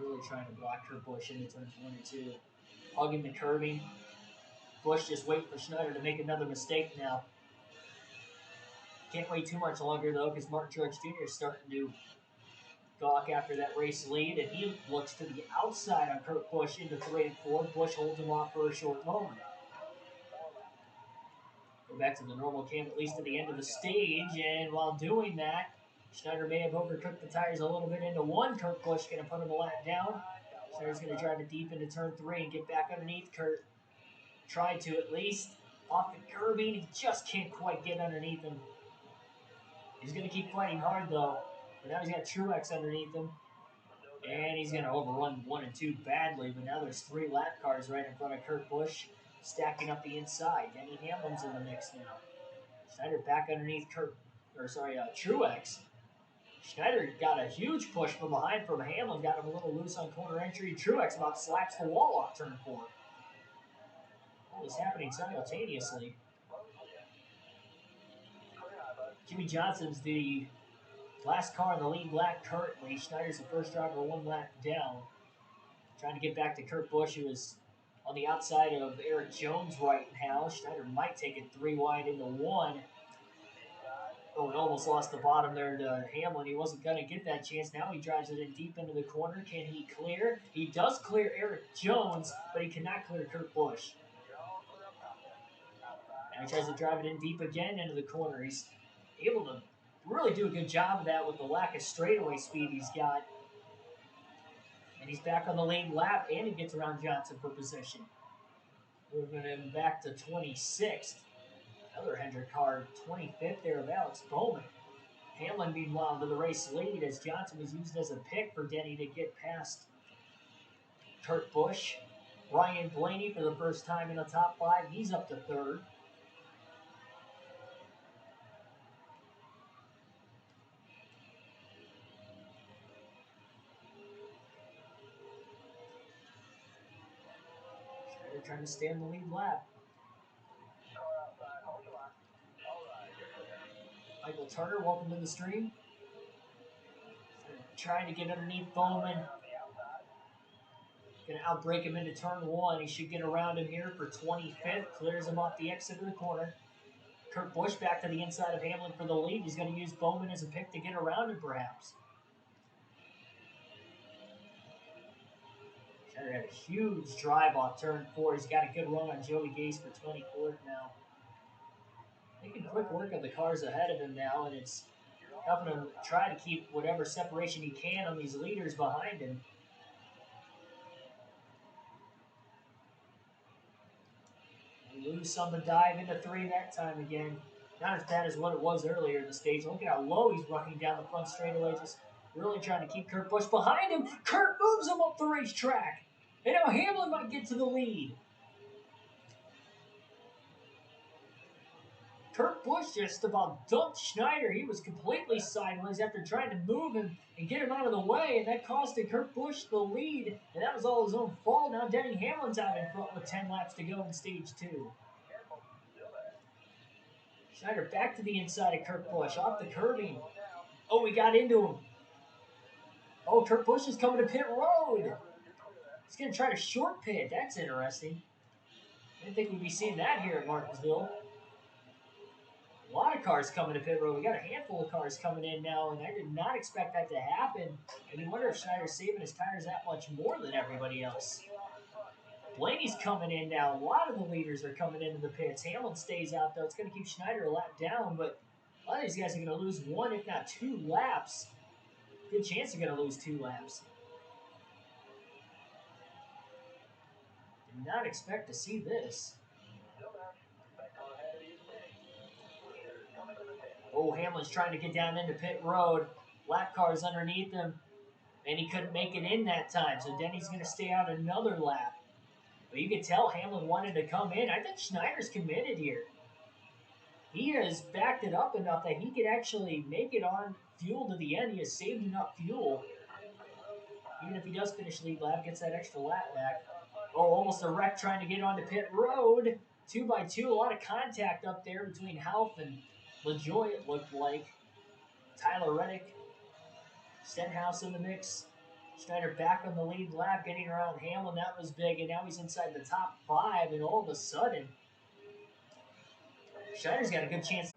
Really trying to block Kurt Busch into turns 1 and 2. Hugging the curbing. Busch just waiting for Schneider to make another mistake now. Can't wait too much longer, though, because Martin Truex Jr. is starting to gawk after that race lead, and he looks to the outside on Kurt Busch into 3 and 4. Busch holds him off for a short moment. Go back to the normal cam, at least to the end of the stage, and while doing that, Schneider may have overcooked the tires a little bit into 1. Kurt Busch going to put him a lap down. Schneider's going to drive it deep into turn 3 and get back underneath Kurt. Tried to at least off the curbing. He just can't quite get underneath him. He's going to keep fighting hard, though. But now he's got Truex underneath him. And he's going to overrun 1 and 2 badly. But now there's 3 lap cars right in front of Kurt Busch, stacking up the inside. Denny Hamlin's in the mix now. Schneider back underneath Truex. Schneider got a huge push from behind from Hamlin. Got him a little loose on corner entry. Truex about slaps the wall off turn 4. All this happening simultaneously. Jimmy Johnson's the last car in the lead lap currently. Schneider's the first driver 1 lap down. Trying to get back to Kurt Busch, who is on the outside of Eric Jones right now. Schneider might take it 3 wide into 1. Oh, he almost lost the bottom there to Hamlin. He wasn't going to get that chance. Now he drives it in deep into the corner. Can he clear? He does clear Eric Jones, but he cannot clear Kurt Busch. Now he tries to drive it in deep again into the corner. He's able to really do a good job of that with the lack of straightaway speed he's got. And he's back on the lead lap, and he gets around Johnson for position. Moving him back to 26th. Another Hendrick car, 25th there of Alex Bowman. Hamlin, meanwhile, to the race lead as Johnson was used as a pick for Denny to get past Kurt Busch. Ryan Blaney for the first time in the top 5. He's up to 3rd. Schneider trying to stay on the lead lap. Michael Turner, welcome to the stream. Trying to get underneath Bowman. Going to outbrake him into turn 1. He should get around him here for 25th. Clears him off the exit of the corner. Kurt Busch back to the inside of Hamlin for the lead. He's going to use Bowman as a pick to get around him, perhaps. Schneider had a huge drive off turn 4. He's got a good run on Joey Gase for 24th now. Making quick work of the cars ahead of him now, and it's helping him try to keep whatever separation he can on these leaders behind him. Loose on the dive into 3 that time again. Not as bad as what it was earlier in the stage. Look at how low he's running down the front straightaway, just really trying to keep Kurt Busch behind him. Kurt moves him up the racetrack. And now Hamlin might get to the lead. Kurt Busch just about dumped Schneider. He was completely sideways after trying to move him and get him out of the way, and that costed Kurt Busch the lead, and that was all his own fault. Now Denny Hamlin's out in front with 10 laps to go in stage 2. Schneider back to the inside of Kurt Busch, off the curbing. Oh, he got into him. Oh, Kurt Busch is coming to pit road. He's going to try to short pit. That's interesting. I didn't think we'd be seeing that here at Martinsville. A lot of cars coming to pit road. We got a handful of cars coming in now, and I did not expect that to happen. And you wonder if Schneider's saving his tires that much more than everybody else. Blaney's coming in now. A lot of the leaders are coming into the pits. Hamlin stays out, though. It's going to keep Schneider a lap down, but a lot of these guys are going to lose 1, if not 2 laps. Good chance they're going to lose 2 laps. Did not expect to see this. Oh, Hamlin's trying to get down into pit road. Lap cars underneath him, and he couldn't make it in that time, so Denny's going to stay out another lap. But you can tell Hamlin wanted to come in. I think Schneider's committed here. He has backed it up enough that he could actually make it on fuel to the end. He has saved enough fuel. Even if he does finish lead lap, gets that extra lap back. Oh, almost a wreck trying to get onto pit road. 2x2, a lot of contact up there between Half and LaJoy, it looked like. Tyler Reddick, Stenhouse in the mix. Schneider back on the lead lap, getting around Hamlin. That was big, and now he's inside the top 5, and all of a sudden, Schneider's got a good chance.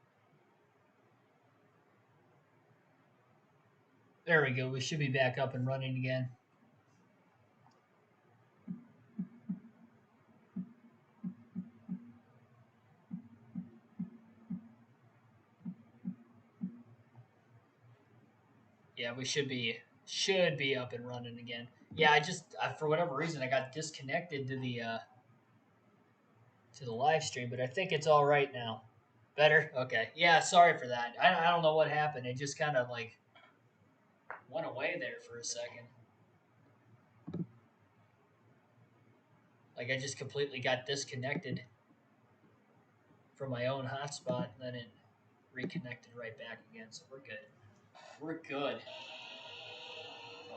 There we go. We should be back up and running again. Yeah, we should be up and running again. Yeah, I for whatever reason I got disconnected to the live stream, but I think it's all right now. Better? Okay. Yeah, sorry for that. I don't know what happened. It just kind of like went away there for a second. Like I just completely got disconnected from my own hotspot, and then it reconnected right back again. So we're good. We're good.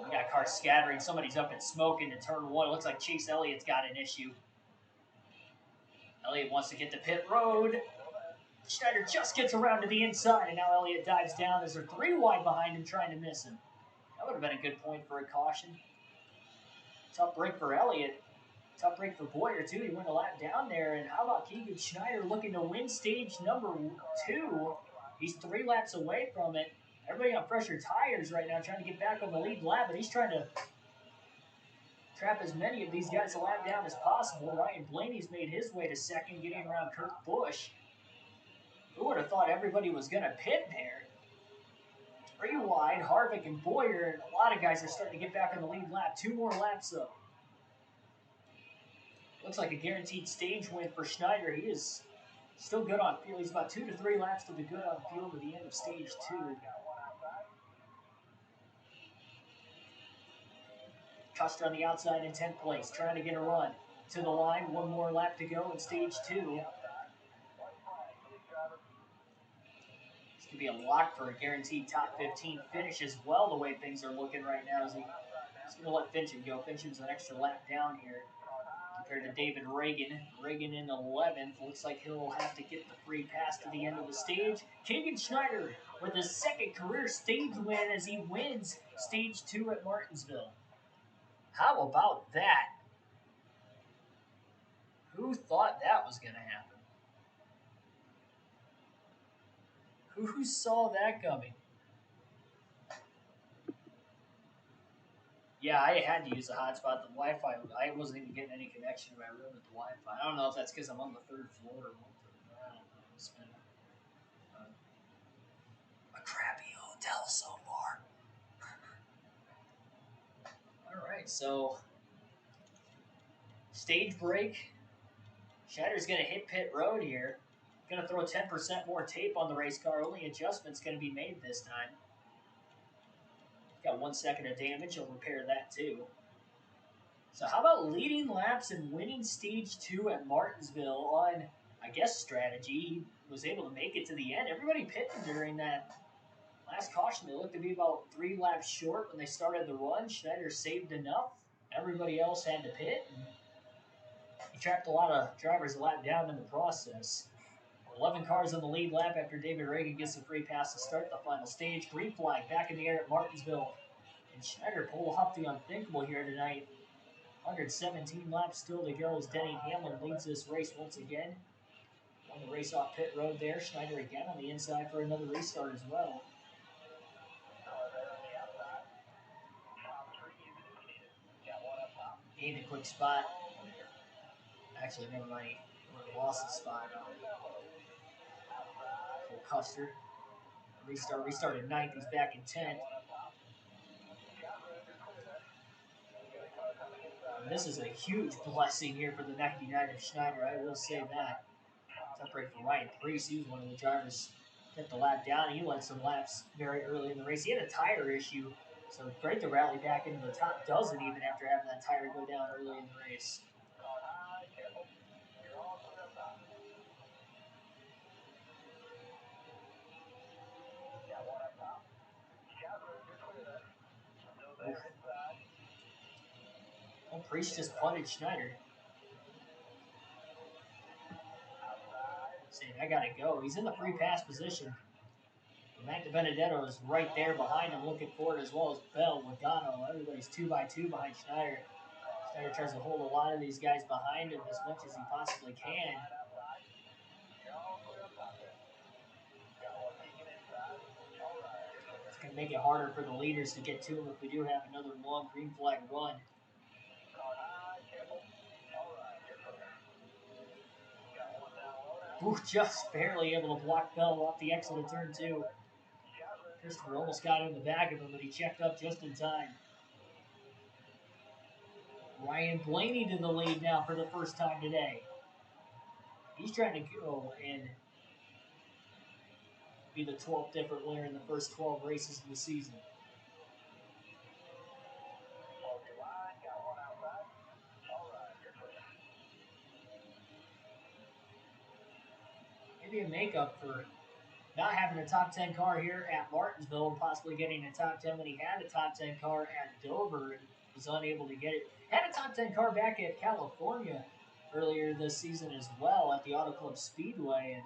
We got cars scattering. Somebody's up and smoking in turn 1. It looks like Chase Elliott's got an issue. Elliott wants to get to pit road. Schneider just gets around to the inside, and now Elliott dives down as they're 3 wide behind him, trying to miss him. That would have been a good point for a caution. Tough break for Elliott. Tough break for Boyer, too. He went a lap down there. And how about Keegan Schneider looking to win stage number 2? He's 3 laps away from it. Everybody on fresher tires right now trying to get back on the lead lap, but he's trying to trap as many of these guys a lap down as possible. Ryan Blaney's made his way to second, getting around Kurt Busch. Who would have thought everybody was going to pit there? 3 wide, Harvick and Boyer, and a lot of guys are starting to get back on the lead lap. 2 more laps, though. Looks like a guaranteed stage win for Schneider. He is still good on fuel. He's about 2 to 3 laps to be good on fuel to the end of stage 2. Custer on the outside in 10th place, trying to get a run to the line. 1 more lap to go in stage 2. This could be a lock for a guaranteed top 15 finish as well, the way things are looking right now. He's going to let Fincham go. Fincham's an extra lap down here compared to David Reagan. Reagan in 11th. Looks like he'll have to get the free pass to the end of the stage. Keegan Schneider with his 2nd career stage win as he wins stage 2 at Martinsville. How about that? Who thought that was going to happen? Who saw that coming? Yeah, I had to use the hotspot. The Wi-Fi, I wasn't even getting any connection to my room with the Wi-Fi. I don't know if that's because I'm on the 3rd floor or what. I don't know. It's been a crappy hotel so far. All right, so stage break. Schneider's going to hit pit road here. Going to throw 10% more tape on the race car. Only adjustment's going to be made this time. Got 1 second of damage. He'll repair that too. So how about leading laps and winning stage 2 at Martinsville on I guess, strategy. He was able to make it to the end. Everybody pitted during that last caution. They looked to be about 3 laps short when they started the run. Schneider saved enough. Everybody else had to pit. And he trapped a lot of drivers a lap down in the process. 11 cars in the lead lap after David Reagan gets a free pass to start the final stage. Green flag back in the air at Martinsville. And Schneider pulled off the unthinkable here tonight. 117 laps still to go as Denny Hamlin leads this race once again. On the race off pit road there. Schneider again on the inside for another restart as well. Gained a quick spot. Actually, never mind. He lost the spot. Cole Custer. Restarted 9th. He's back in 10th. And this is a huge blessing here for the 99 of Schneider. I will say that. Tough break for Ryan Priest. He was one of the drivers kept the lap down. He led some laps very early in the race. He had a tire issue, so great to rally back into the top dozen even after having that tire go down early in the race. Well, Priest just punted Schneider. Saying, I gotta go. He's in the free pass position. Matt DiBenedetto is right there behind him looking forward, as well as Bell, Logano. Everybody's 2x2 behind Schneider. Schneider tries to hold a lot of these guys behind him as much as he possibly can. It's going to make it harder for the leaders to get to him if we do have another long green flag run. Ooh, just barely able to block Bell off the exit of turn 2. Christopher almost got in the back of him, but he checked up just in time. Ryan Blaney to the lead now for the first time today. He's trying to go and be the 12th different winner in the first 12 races of the season. Maybe a makeup for not having a top 10 car here at Martinsville and possibly getting a top 10 when he had a top 10 car at Dover and was unable to get it. Had a top 10 car back at California earlier this season as well at the Auto Club Speedway and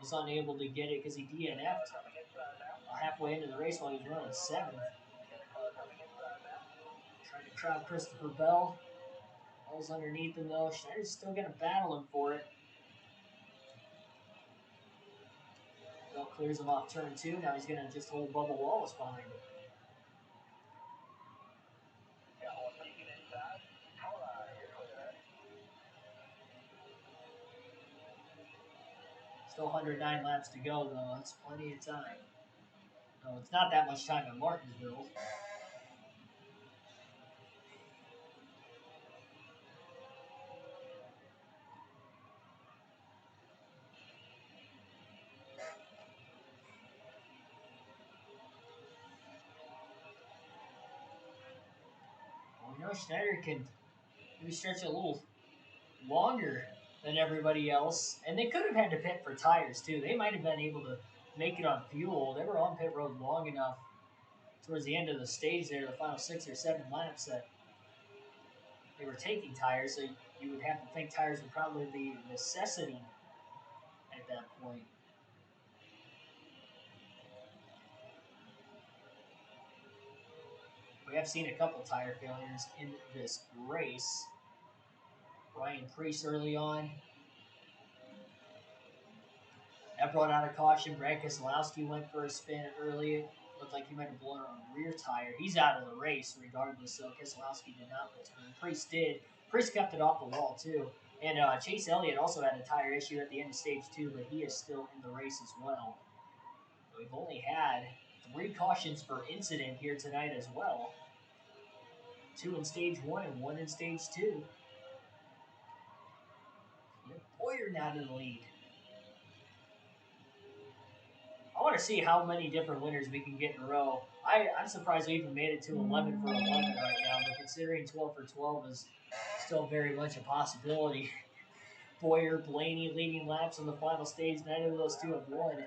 was unable to get it because he DNF'd halfway into the race while he was running 7th. Trying to crowd Christopher Bell. Bell's underneath him though. Schneider's still going to battle him for it. Bell clears him off turn 2. Now he's going to just hold Bubba Wallace behind him. Still 109 laps to go, though. That's plenty of time. No, it's not that much time at Martinsville. Well, Schneider can maybe stretch a little longer than everybody else. And they could have had to pit for tires, too. They might have been able to make it on fuel. They were on pit road long enough towards the end of the stage there, the final 6 or 7 laps, that they were taking tires. So you would have to think tires would probably be a necessity at that point. We have seen a couple tire failures in this race. Ryan Priest early on. That brought out a caution. Brad Keselowski went for a spin early. It looked like he might have blown on a rear tire. He's out of the race regardless, so Keselowski did not return. Priest did. Priest kept it off the wall, too. And Chase Elliott also had a tire issue at the end of stage 2, but he is still in the race as well. We've only had 3 cautions per incident here tonight as well. 2 in stage 1 and 1 in stage 2. Boyer now to the lead. I want to see how many different winners we can get in a row. I'm surprised we even made it to 11 for 11 right now, but considering 12 for 12 is still very much a possibility, Boyer, Blaney leading laps on the final stage. Neither of those two have won.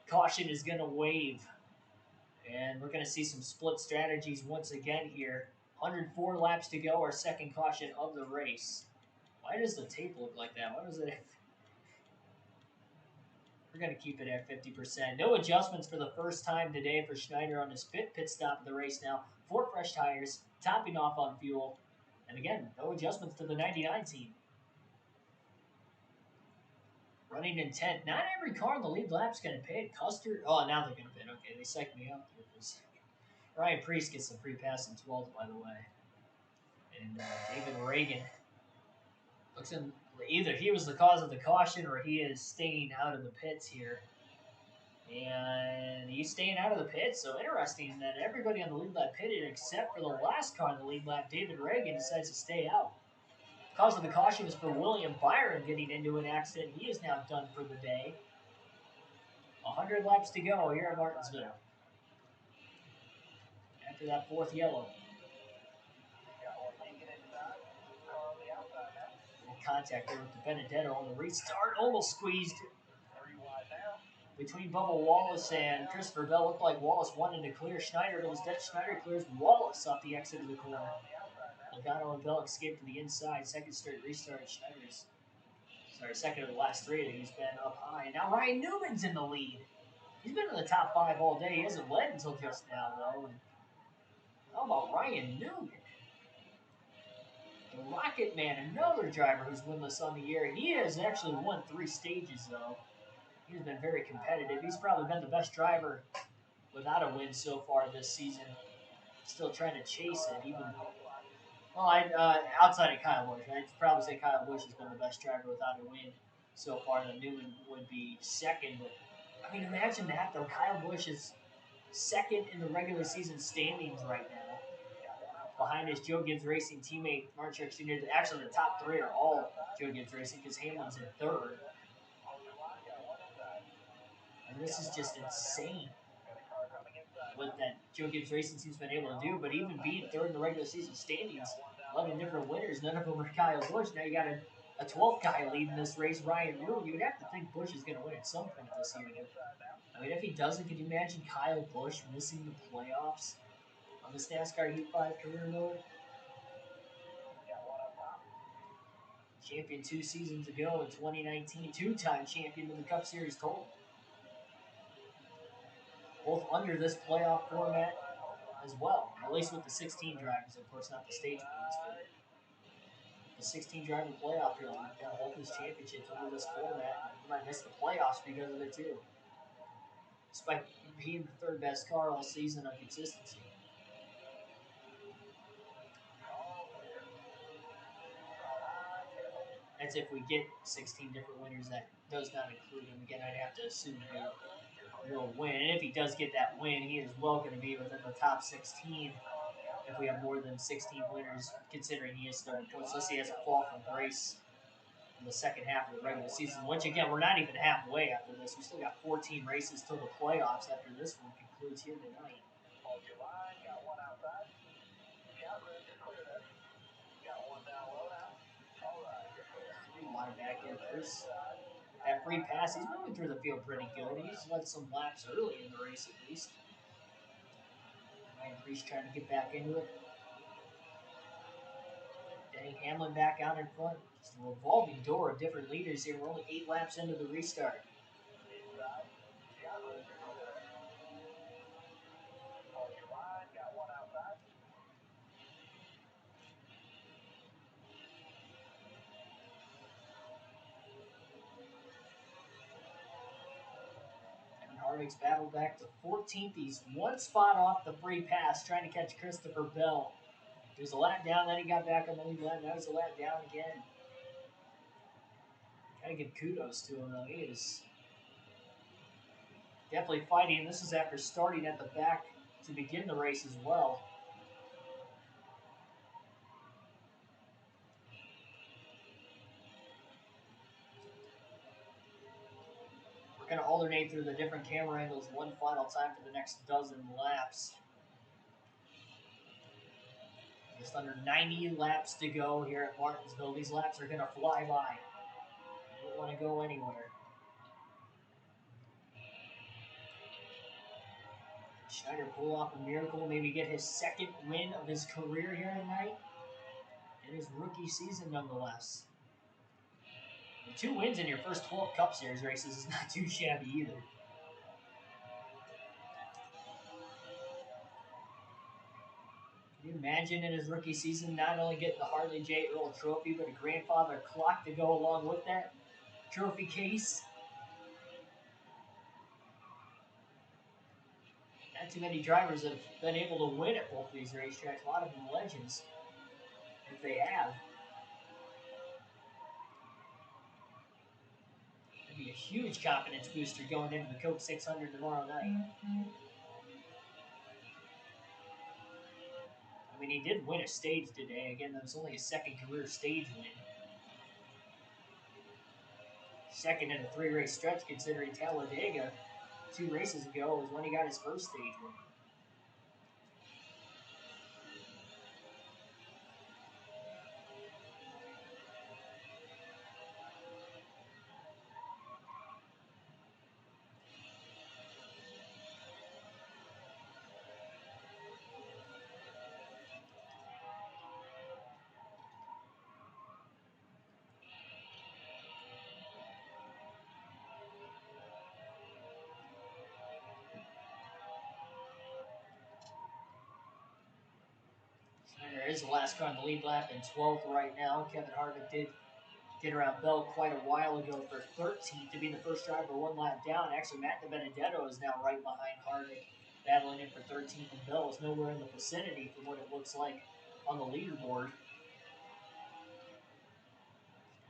Caution is going to wave. And we're going to see some split strategies once again here. 104 laps to go, our second caution of the race. Why does the tape look like that? Why does it... We're going to keep it at 50%. No adjustments for the first time today for Schneider on his pit stop of the race now. 4 fresh tires, topping off on fuel. And again, no adjustments to the 99 team. Running in 10th. Not every car in the lead lap's going to pit. Custer, oh, now they're going to pit. Okay, they psyched me up. Ryan Priest gets the free pass in 12th, by the way. And David Reagan looks in. Either he was the cause of the caution or he is staying out of the pits here. And he's staying out of the pits. So interesting that everybody on the lead lap pitted except for the last car in the lead lap. David Reagan decides to stay out. Cause of the caution is for William Byron getting into an accident. He is now done for the day. 100 laps to go here at Martinsville. After that 4th yellow. Contact there with the Benedetto on the restart. Almost squeezed between Bubba Wallace and Christopher Bell. Looked like Wallace wanted to clear Schneider, but instead Schneider clears Wallace off the exit of the corner. Logano and Bell escaped to the inside. Second straight restart. Schneider's, second of the last 3 that he's been up high. Now Ryan Newman's in the lead. He's been in the top 5 all day. He hasn't led until just now, though. And how about Ryan Newman? The Rocket Man, another driver who's winless on the year. He has actually won 3 stages, though. He's been very competitive. He's probably been the best driver without a win so far this season. Still trying to chase it, even. Well, outside of Kyle Busch, I'd probably say Kyle Busch has been the best driver without a win so far. And Newman would be second. But I mean, imagine that though. Kyle Busch is second in the regular season standings right now. Behind his Joe Gibbs Racing teammate, Mark Truex Jr. Actually, the top 3 are all Joe Gibbs Racing because Hamlin's in 3rd. And this is just insane what that Joe Gibbs Racing team's been able to do. But even being 3rd in the regular season standings, 11 different winners, none of them are Kyle Busch. Now you got a 12th guy leading this race, Ryan Newman. You would have to think Busch is going to win at some point this year. I mean, if he doesn't, could you imagine Kyle Busch missing the playoffs on this NASCAR Heat 5 career mode? Champion 2 seasons ago in 2019, 2-time champion of the Cup Series total. Both under this playoff format as well, at least with the 16 drivers, of course, not the stage points, but the 16 driver playoff here. We've got both these championships under this format. You might miss the playoffs because of it too. Despite being the 3rd best car all season on consistency. That's if we get 16 different winners. That does not include him. Again, I'd have to assume he'll win. And if he does get that win, he is well going to be within the top 16 if we have more than 16 winners, considering he is 3rd points. Let's see, he has a fall from grace in the second half of the regular season, which, again, we're not even halfway after this. We still got 14 races till the playoffs after this one concludes here tonight. Line back in first. That free pass, he's moving through the field pretty good. He's led some laps early in the race at least. Ryan Priest trying to get back into it. Denny Hamlin back out in front. Just a revolving door of different leaders here. We're only 8 laps into the restart. Harvick's battled back to 14th. He's 1 spot off the free pass, trying to catch Christopher Bell. He was a lap down, then he got back on the lead lap. Now he's a lap down again. Gotta give kudos to him, though. He is definitely fighting. This is after starting at the back to begin the race as well. We're going to alternate through the different camera angles one final time for the next dozen laps. Just under 90 laps to go here at Martinsville. These laps are going to fly by. Don't want to go anywhere. Schneider pull off a miracle, maybe get his second win of his career here tonight. In his rookie season, nonetheless. And 2 wins in your first 12 Cup Series races is not too shabby either. Can you imagine in his rookie season not only getting the Harley J. Earl Trophy, but a grandfather clock to go along with that trophy case? Not too many drivers have been able to win at both of these racetracks. A lot of them legends, if they have. That'd be a huge confidence booster going into the Coke 600 tomorrow night. I mean, he did win a stage today. Again, that was only his second career stage win. Second in a 3-race stretch, considering Talladega 2 races ago was when he got his first stage win. Schneider is the last car on the lead lap in 12th right now. Kevin Harvick did get around Bell quite a while ago for 13th to be the first driver 1 lap down. Actually, Matt DiBenedetto is now right behind Harvick, battling in for 13th, and Bell is nowhere in the vicinity from what it looks like on the leaderboard.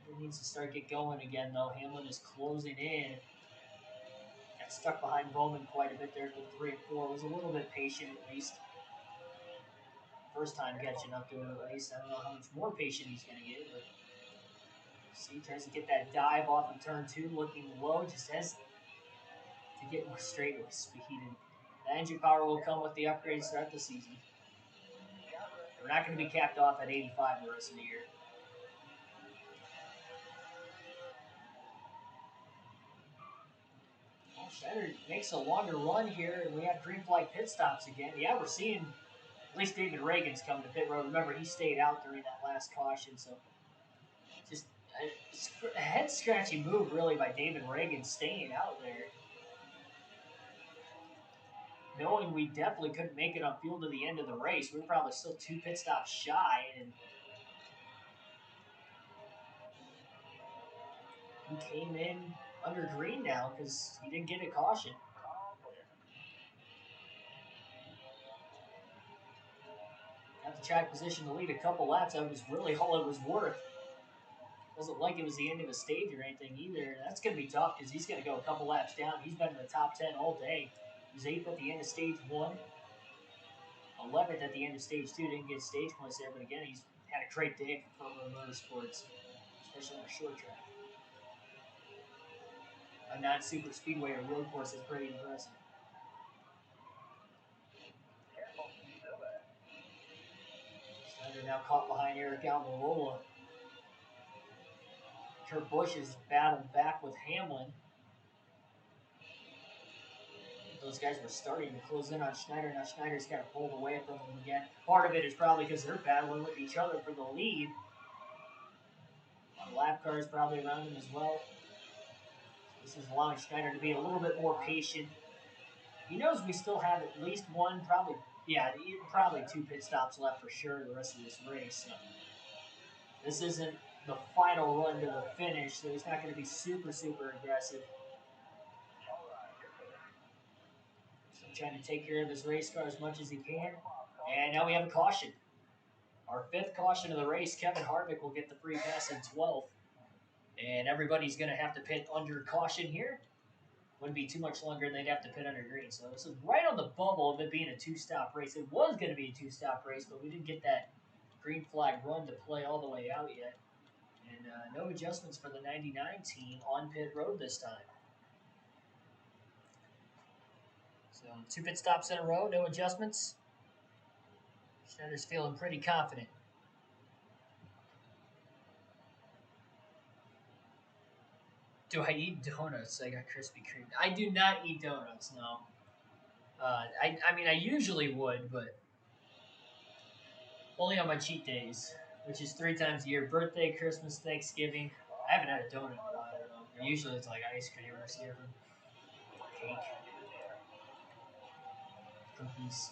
He needs to start get going again, though. Hamlin is closing in. Got stuck behind Bowman quite a bit there for 3 and 4. Was a little bit patient, at least. First time catching up to him, at least. I don't know how much more patient he's going to get, but see, tries to get that dive off of turn 2, looking low, just has to get more straight with speed. And the engine power will come with the upgrades throughout the season. We're not going to be capped off at 85 the rest of the year. Well, Schneider makes a longer run here, and we have green flag pit stops again. Yeah, we're seeing at least David Reagan's coming to pit road. Remember, he stayed out during that last caution, so just a head-scratching move, really, by David Reagan staying out there. Knowing we definitely couldn't make it on field to the end of the race. We were probably still 2 pit stops shy, and he came in under green now because he didn't get a caution. Got the track position to lead a couple laps. That was really all it was worth. Wasn't like it was the end of a stage or anything either. That's going to be tough because he's going to go a couple laps down. He's been in the top 10 all day. He was 8th at the end of stage 1. 11th at the end of stage 2. Didn't get stage points there, but again, he's had a great day for motorsports, especially on a short track. A non-super speedway or road course is pretty impressive. Schneider now caught behind Eric Almirola. Kurt Busch has battled back with Hamlin. Those guys were starting to close in on Schneider. Now Schneider's kind of pulled away from him again. Part of it is probably because they're battling with each other for the lead. A lap car is probably around him as well. This is allowing Schneider to be a little bit more patient. He knows we still have at least one, probably 2 pit stops left for sure the rest of this race. So this isn't the final run to the finish, so he's not going to be super, super aggressive. So trying to take care of his race car as much as he can. And now we have a caution. Our 5th caution of the race. Kevin Harvick will get the free pass in 12th. And everybody's going to have to pit under caution here. Wouldn't be too much longer, and they'd have to pit under green. So this is right on the bubble of it being a 2-stop race. It was going to be a 2-stop race, but we didn't get that green flag run to play all the way out yet. And no adjustments for the 99 team on pit road this time. So 2 pit stops in a row, no adjustments. Schneider's feeling pretty confident. Do I eat donuts? I got Krispy Kreme. I do not eat donuts. No. I mean I usually would, but only on my cheat days, which is 3 times a year: birthday, Christmas, Thanksgiving. I haven't had a donut in a while though. Usually it's like ice cream or something, cake, cookies.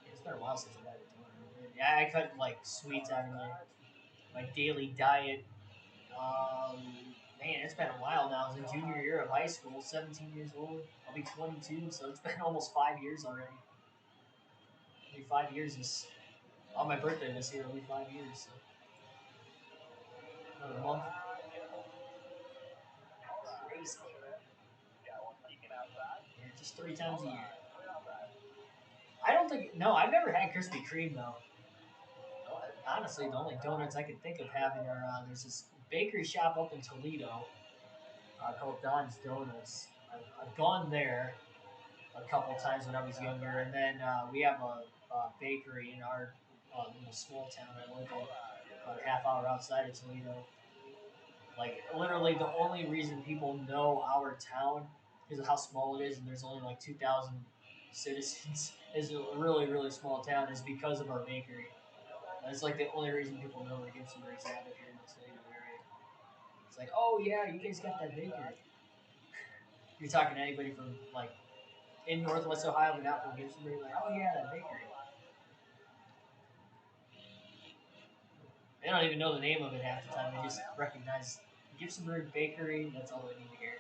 Yeah, it's been a while since I've had a donut. Yeah, I cut like sweets out of my daily diet. Um, Man, it's been a while now. It's the junior year of high school, 17 years old. I'll be 22, so it's been almost 5 years already. Maybe 5 years is on my birthday this year. It'll be 5 years. So another month. Crazy. Yeah, just 3 times a year. I don't think. No, I've never had Krispy Kreme though. Honestly, the only donuts I can think of having are there's this bakery shop up in Toledo called Don's Donuts. I've gone there a couple times when I was younger, and then we have a bakery in our little small town I live in, about a half hour outside of Toledo. Like literally, the only reason people know our town because of how small it is, and there's only like 2,000 citizens. Is a really small town is because of our bakery. That's like the only reason people know where Gibson Breaks at if you're in the Toledo area. It's like, oh yeah, you guys got that bakery. You're talking to anybody from like in Northwest Ohio, but not from Gibsonburg, like, oh yeah, that bakery. They don't even know the name of it half the time. They just recognize Gibsonburg Bakery. That's all they need to hear.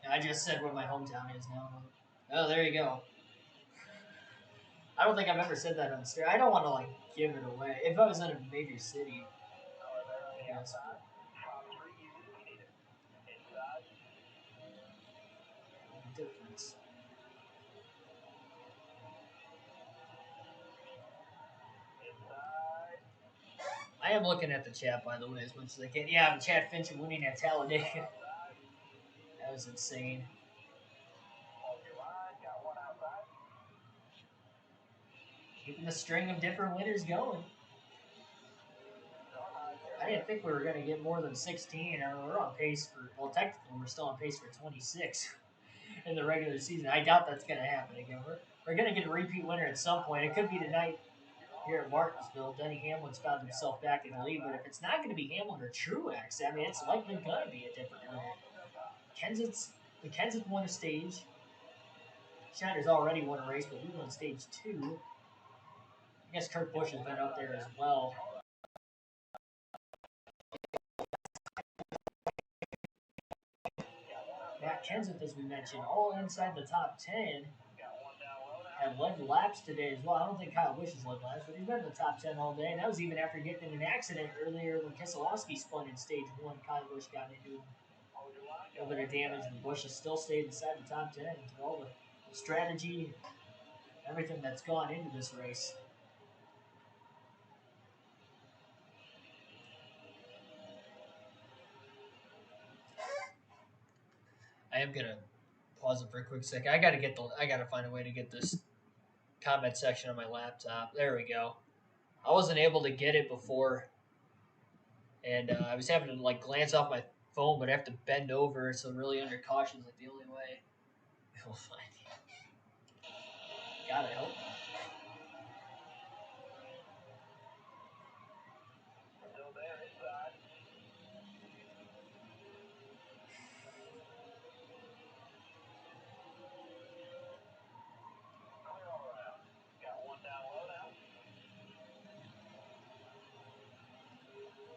And I just said what my hometown is now. Oh, there you go. I don't think I've ever said that on stream. I don't want to like give it away. If I was in a major city, I guess. Difference. I am looking at the chat, by the way, as much as I can. Yeah, Chad Fincher winning at Talladega. That was insane. Keeping the string of different winners going. I didn't think we were going to get more than 16. I mean, we're on pace for, well, technically, we're still on pace for 26 in the regular season. I doubt that's going to happen again. We're going to get a repeat winner at some point. It could be tonight here at Martinsville. Denny Hamlin's found himself back in the lead, but if it's not going to be Hamlin or Truex, I mean, it's likely going to be a different winner. The Kenseth won a stage. Schneider's already won a race, but he won stage 2. I guess Kurt Busch has been up there as well. Matt Kenseth, as we mentioned, all inside the top 10. And led laps today as well. I don't think Kyle Busch has led laps, but he's been in the top 10 all day. And that was even after getting in an accident earlier when Keselowski spun in stage 1. Kyle Busch got into a little bit of damage, and Busch has still stayed inside the top 10 through all the strategy, everything that's gone into this race. I am gonna pause it for a quick second. I gotta find a way to get this comment section on my laptop. There we go. I wasn't able to get it before, and I was having to like glance off my phone, but I have to bend over, so really under caution is like the only way we'll find it. God, I hope not.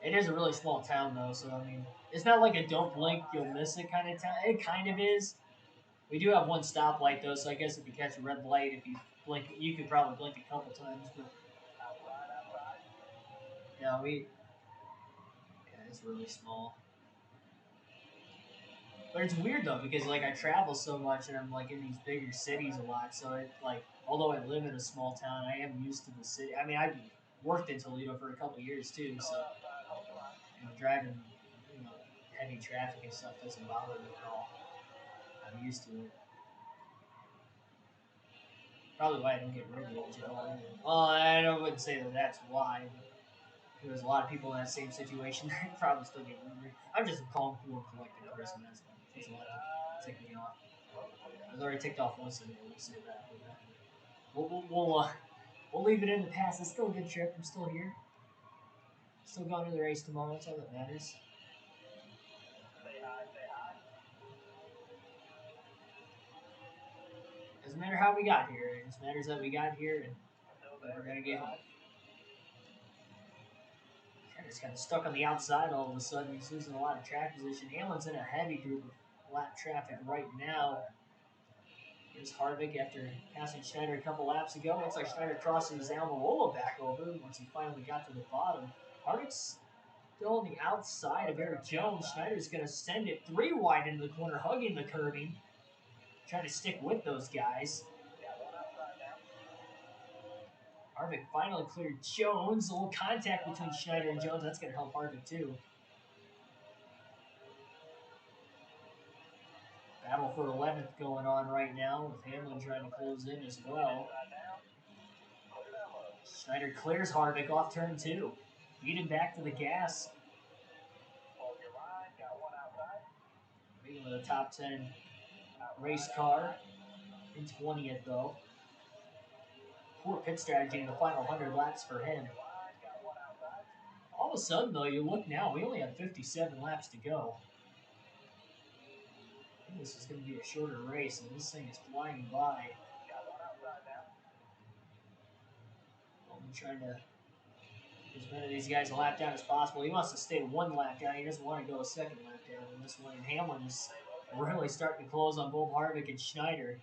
It is a really small town, though, so I mean, it's not like a don't blink, you'll miss it kind of town. It kind of is. We do have one stoplight, though, so I guess if you catch a red light, if you blink, you could probably blink a couple times. But yeah, it's really small. But it's weird though because like I travel so much and I'm like in these bigger cities a lot, so it like although I live in a small town, I am used to the city. I mean, I've worked in Toledo for a couple of years too, so driving heavy traffic and stuff doesn't bother me at all. I'm used to it. Probably why I don't get road rage at all. Well, I wouldn't say that that's why. But There's a lot of people in that same situation. They probably still get angry. I'm just a calm, cool, and collected person. That's a lot to tick me off. I was already ticked off once today. We'll say that. We'll leave it in the past. It's still a good trip. I'm still here. Still going to the race tomorrow. That's all that matters. Doesn't matter how we got here. It just matters that we got here and we're gonna get home. Just kind of stuck on the outside all of a sudden. He's losing a lot of track position. Hamlin's in a heavy group of lap traffic right now. Here's Harvick after passing Schneider a couple laps ago. Looks like Schneider crosses Almirola back over once he finally got to the bottom. Harvick's still on the outside of Eric Jones. Schneider's going to send it 3 wide into the corner, hugging the curbing. Trying to stick with those guys. Harvick finally cleared Jones. A little contact between Schneider and Jones. That's going to help Harvick too. Battle for 11th going on right now with Hamlin trying to close in as well. Schneider clears Harvick off turn 2. Beat him back to the gas. Beating with a top 10 race car. In 20th though. Poor pit strategy in the final 100 laps for him. All of a sudden though, you look now, we only have 57 laps to go. I think this is going to be a shorter race, and this thing is flying by. I'm trying to get as many of these guys a lap down as possible. He wants to stay 1 lap down. He doesn't want to go a 2nd lap down in this one. And Hamlin is really starting to close on both Harvick and Schneider.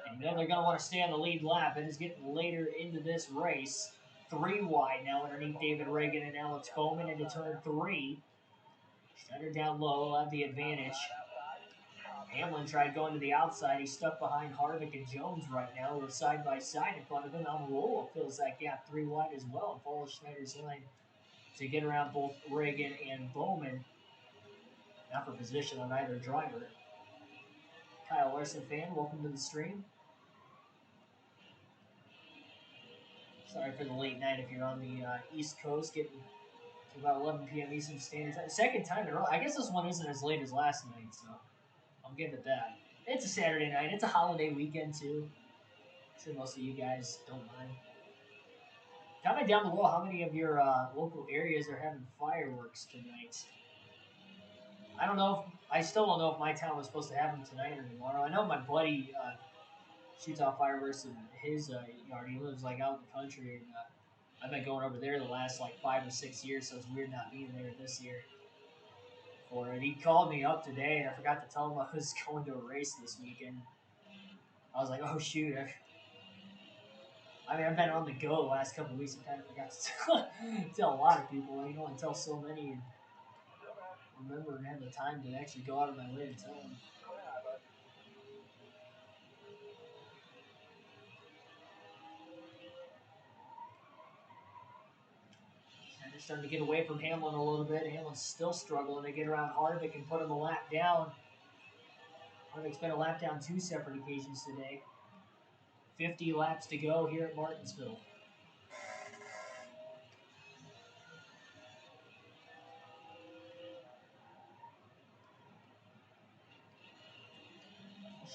And you know they're going to want to stay on the lead lap. It is getting later into this race. 3 wide now underneath David Reagan and Alex Bowman into turn 3. Schneider down low will have the advantage. Hamlin tried going to the outside. He's stuck behind Harvick and Jones right now. We're side by side in front of him. Almirola fills that gap 3 wide as well and follows Schneider's line to get around both Reagan and Bowman. Not for position on either driver. Kyle Larson fan, welcome to the stream. Sorry for the late night if you're on the East Coast, getting to about 11 p.m. Eastern Standard Time. Second time in a row. I guess this one isn't as late as last night, so I'll give it that. It's a Saturday night. It's a holiday weekend, too. I'm sure most of you guys don't mind. Comment down below how many of your local areas are having fireworks tonight. I don't know if I still don't know if my town was supposed to have them tonight or tomorrow. I know my buddy shoots off fireworks in his yard. He lives like out in the country, and I've been going over there the last like 5 or 6 years, so it's weird not being there this year for it. He called me up today, and I forgot to tell him I was going to a race this weekend. I was like, oh shoot. I mean, I've been on the go the last couple of weeks. I kind of forgot to tell a lot of people. I can only tell so many and remember and have the time to actually go out of my way to tell them. They're starting to get away from Hamlin a little bit. Hamlin's still struggling to get around Harvick and put him a lap down. Harvick's been a lap down 2 separate occasions today. 50 laps to go here at Martinsville.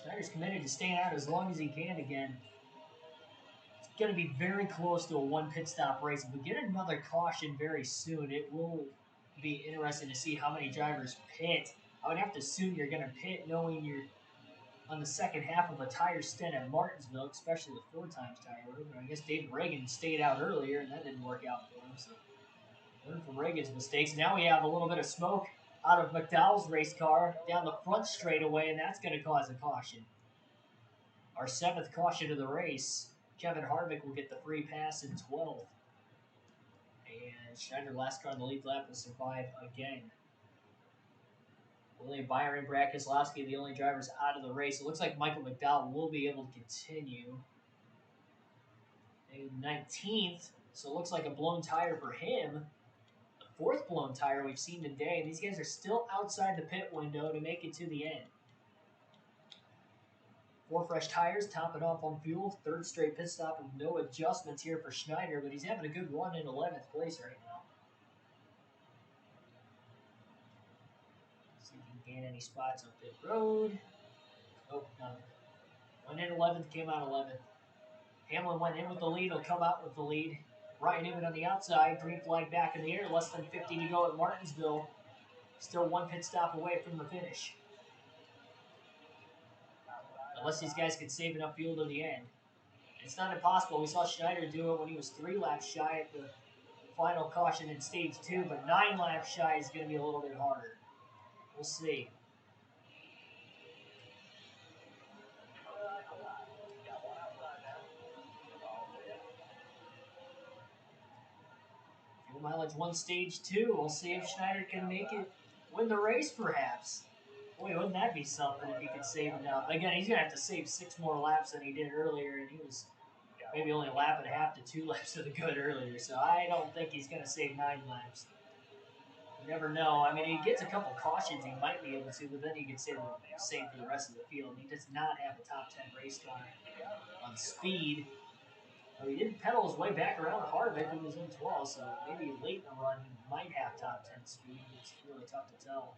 Schneider's committed to staying out as long as he can again. It's going to be very close to a 1 pit stop race. If we get another caution very soon, it will be interesting to see how many drivers pit. I would have to assume you're going to pit knowing you're on the second half of a tire stint at Martinsville, especially with 4 times tire order. But I guess David Reagan stayed out earlier, and that didn't work out for him. So learn from Reagan's mistakes. Now we have a little bit of smoke out of McDowell's race car down the front straightaway, and that's going to cause a caution. Our 7th caution of the race. Kevin Harvick will get the free pass in 12th. And Schneider, last car on the lead lap, will survive again. William Byron, Brad Keselowski, the only drivers out of the race. It looks like Michael McDowell will be able to continue. 19th, so it looks like a blown tire for him. The 4th blown tire we've seen today. These guys are still outside the pit window to make it to the end. 4 fresh tires, topping off on fuel. 3rd straight pit stop with no adjustments here for Schneider, but he's having a good run in 11th place right now. See if he can gain any spots on pit road. Nope, none. Went in 11th, came out 11th. Hamlin went in with the lead, will come out with the lead. Ryan Newman on the outside, green flag back in the air, less than 50 to go at Martinsville. Still 1 pit stop away from the finish. Unless these guys can save enough fuel to the end. It's not impossible. We saw Schneider do it when he was 3 laps shy at the final caution in stage 2, but 9 laps shy is going to be a little bit harder. We'll see. Fuel mileage 1 stage 2. We'll see if Schneider can make it win the race perhaps. Boy, wouldn't that be something if he could save enough. Again, he's going to have to save 6 more laps than he did earlier, and he was maybe only a lap and a half to 2 laps to the good earlier, so I don't think he's going to save 9 laps. You never know. I mean, he gets a couple cautions he might be able to, but then he can save for the rest of the field. He does not have a top 10 race car on speed. Well, he didn't pedal his way back around hard back when he was in 12, so maybe late in the run he might have top 10 speed. It's really tough to tell.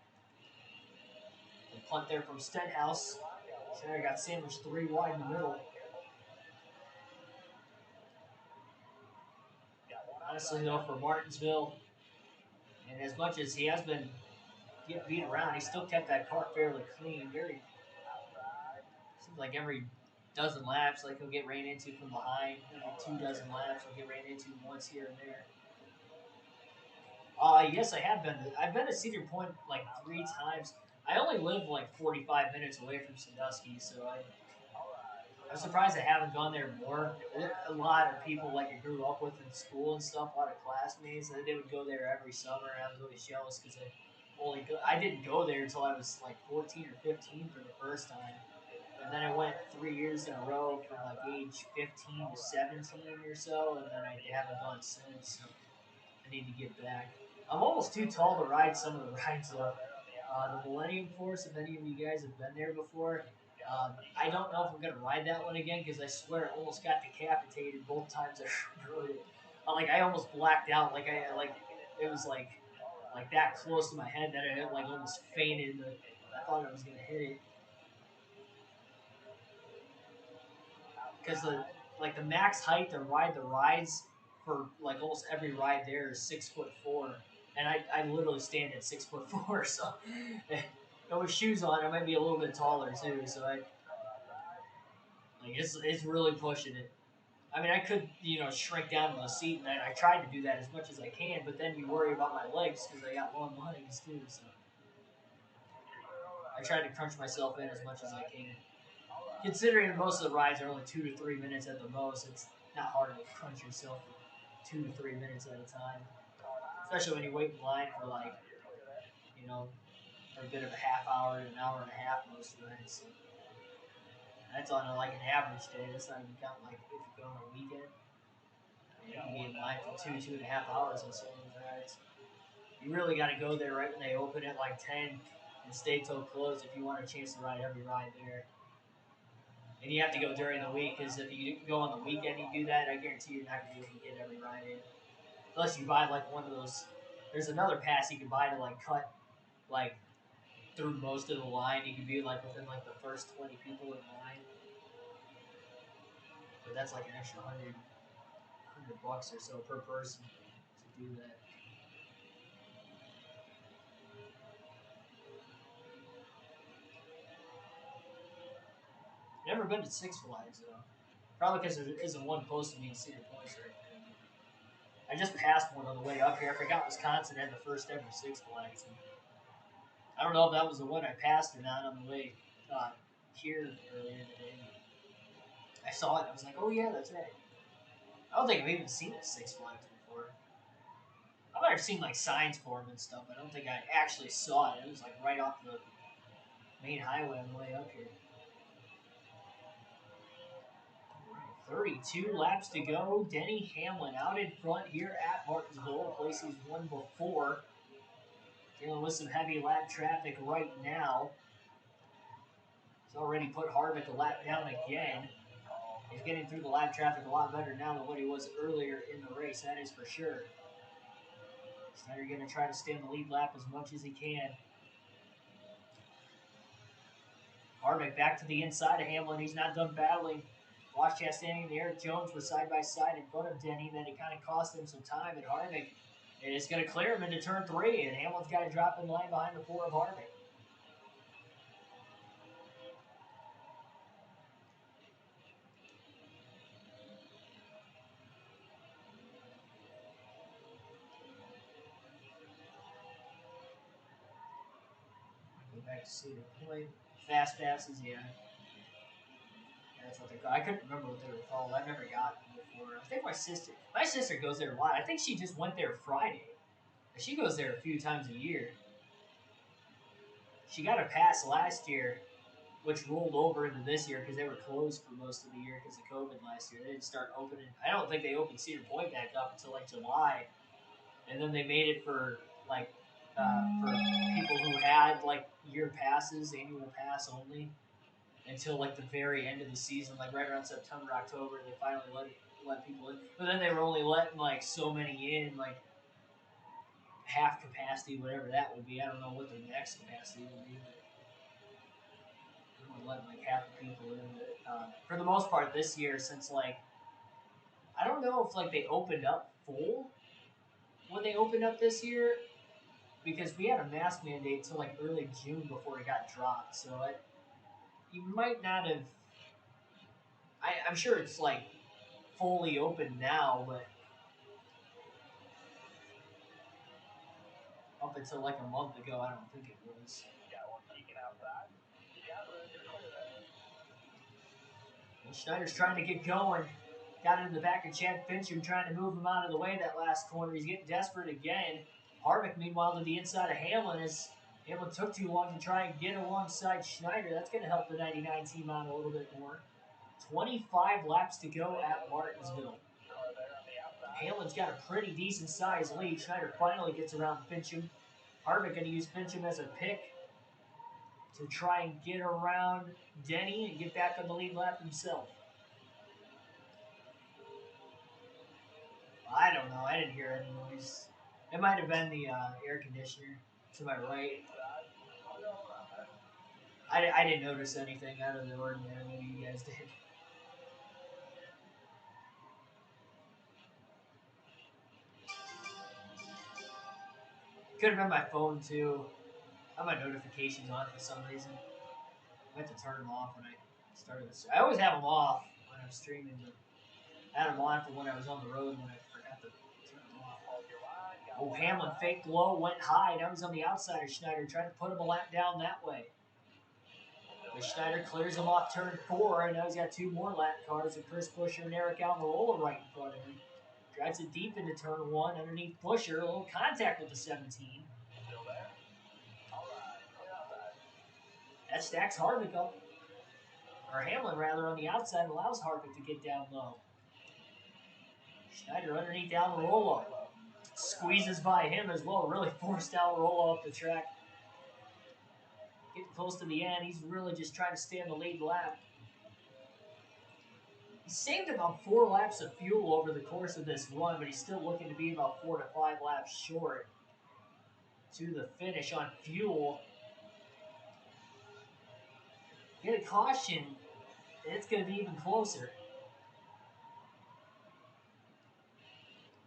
The punt there from Stenhouse. Schneider got sandwiched 3 wide in the middle. Honestly, though, for Martinsville, and as much as he has been getting beat around, he still kept that car fairly clean. Seems like every dozen laps, like he'll get ran into from behind. Every 2 dozen laps, he'll get ran into once here and there. Yes, I have been. I've been to Cedar Point like 3 times. I only live like 45 minutes away from Sandusky, so I'm surprised I haven't gone there more. A lot of people like I grew up with in school and stuff, a lot of classmates, and they would go there every summer, and I was always jealous because I didn't go there until I was like 14 or 15 for the first time. And then I went 3 years in a row from like age 15 to 17 or so, and then I haven't gone since, so I need to get back. I'm almost too tall to ride some of the rides though. The Millennium Force, if any of you guys have been there before, I don't know if I'm going to ride that one again because I swear I almost got decapitated both times I rode it. I almost blacked out. It was like that close to my head that I like almost fainted. I thought I was going to hit it. Because the max height to ride the rides for like almost every ride there is 6'4", and I literally stand at 6'4", so and with shoes on I might be a little bit taller too. So it's really pushing it. I mean, I could shrink down to the seat, and I tried to do that as much as I can, but then you worry about my legs because I got long legs too. So I try to crunch myself in as much as I can. Considering that most of the rides are only 2 to 3 minutes at the most, it's not hard to crunch yourself for 2 to 3 minutes at a time. Especially when you wait in line for for a bit of a half hour to an hour and a half most of the nights. So that's on an average day. That's not even counting if you go on a weekend. You can be in line for 2.5 hours on some of those rides. You really got to go there right when they open at 10 and stay till close if you want a chance to ride every ride there. And you have to go during the week, because if you go on the weekend and you do that, I guarantee you're not going to be able to get every ride in. Unless you buy one of those. There's another pass you can buy to cut through most of the line. You can be within the first 20 people in line. But that's an extra $100 or so per person to do that. Never been to Six Flags though. Probably because there isn't one close to me in Cedar Point right now. I just passed one on the way up here. I forgot Wisconsin had the first ever Six Flags. I don't know if that was the one I passed or not on the way here earlier today. I saw it. I was like, oh yeah, that's right. I don't think I've even seen a Six Flags before. I might have seen signs for them and stuff. I don't think I actually saw it. It was right off the main highway on the way up here. 32 laps to go. Denny Hamlin out in front here at Martinsville. Place he's won before. Dealing with some heavy lap traffic right now. He's already put Harvick a lap down again. He's getting through the lap traffic a lot better now than what he was earlier in the race, that is for sure. Schneider going to try to stay in the lead lap as much as he can. Harvick back to the inside of Hamlin. He's not done battling. Watch Chastain and Eric Jones were side by side in front of Denny. Then it kind of cost him some time. And Harvick is going to clear him into turn 3. And Hamlin's got to drop in line behind the 4 of Harvick. Go back to Cedar Point. Fast passes, yeah. That's what they call. I couldn't remember what they were called. I've never gotten them before. I think my sister goes there a lot. I think she just went there Friday. She goes there a few times a year. She got a pass last year, which rolled over into this year because they were closed for most of the year because of COVID last year. They didn't start opening. I don't think they opened Cedar Point back up until like July, and then they made it for like for people who had like year passes, annual pass only, until like the very end of the season, like right around September, October. They finally let people in, but then they were only letting like so many in, like half capacity, whatever that would be. I don't know what the max capacity would be, but they only letting like half the people in. But, for the most part, this year, since like I don't know if like they opened up full when they opened up this year, because we had a mask mandate till like early June before it got dropped. So you might not have. I'm sure it's like fully open now, but up until like a month ago, I don't think it was. And Schneider's trying to get going. Got into the back of Chad Fincham, trying to move him out of the way that last corner. He's getting desperate again. Harvick, meanwhile, to the inside of Hamlin as Hamlin took too long to try and get alongside Schneider. That's going to help the 99 team out a little bit more. 25 laps to go at Martinsville. Hamlin's got a pretty decent sized lead. Schneider finally gets around Fincham. Harvick going to use Fincham as a pick to try and get around Denny and get back on the lead lap himself. I don't know. I didn't hear any noise. It might have been the air conditioner to my right. I didn't notice anything out of the ordinary. Maybe you guys did. Could have been my phone too. I have my notifications on for some reason. I had to turn them off when I started this. I always have them off when I'm streaming, but I had them on for when I was on the road when I forgot to turn them off. Oh, Hamlin faked low, went high. Now he's on the outside of Schneider, trying to put him a lap down that way. But Schneider clears him off turn 4, and now he's got 2 more lap cars with Chris Buescher and Eric Almirola right in front of him. Drives it deep into turn 1 underneath Buescher. A little contact with the 17. That stacks Harvick up. Or Hamlin, rather, on the outside, allows Harvick to get down low. Schneider underneath Almirola. Squeezes by him as well. Really forced Almirola up the track. Getting close to the end. He's really just trying to stay on the lead lap. He saved about 4 laps of fuel over the course of this run, but he's still looking to be about 4 to 5 laps short to the finish on fuel. Get a caution, and it's going to be even closer.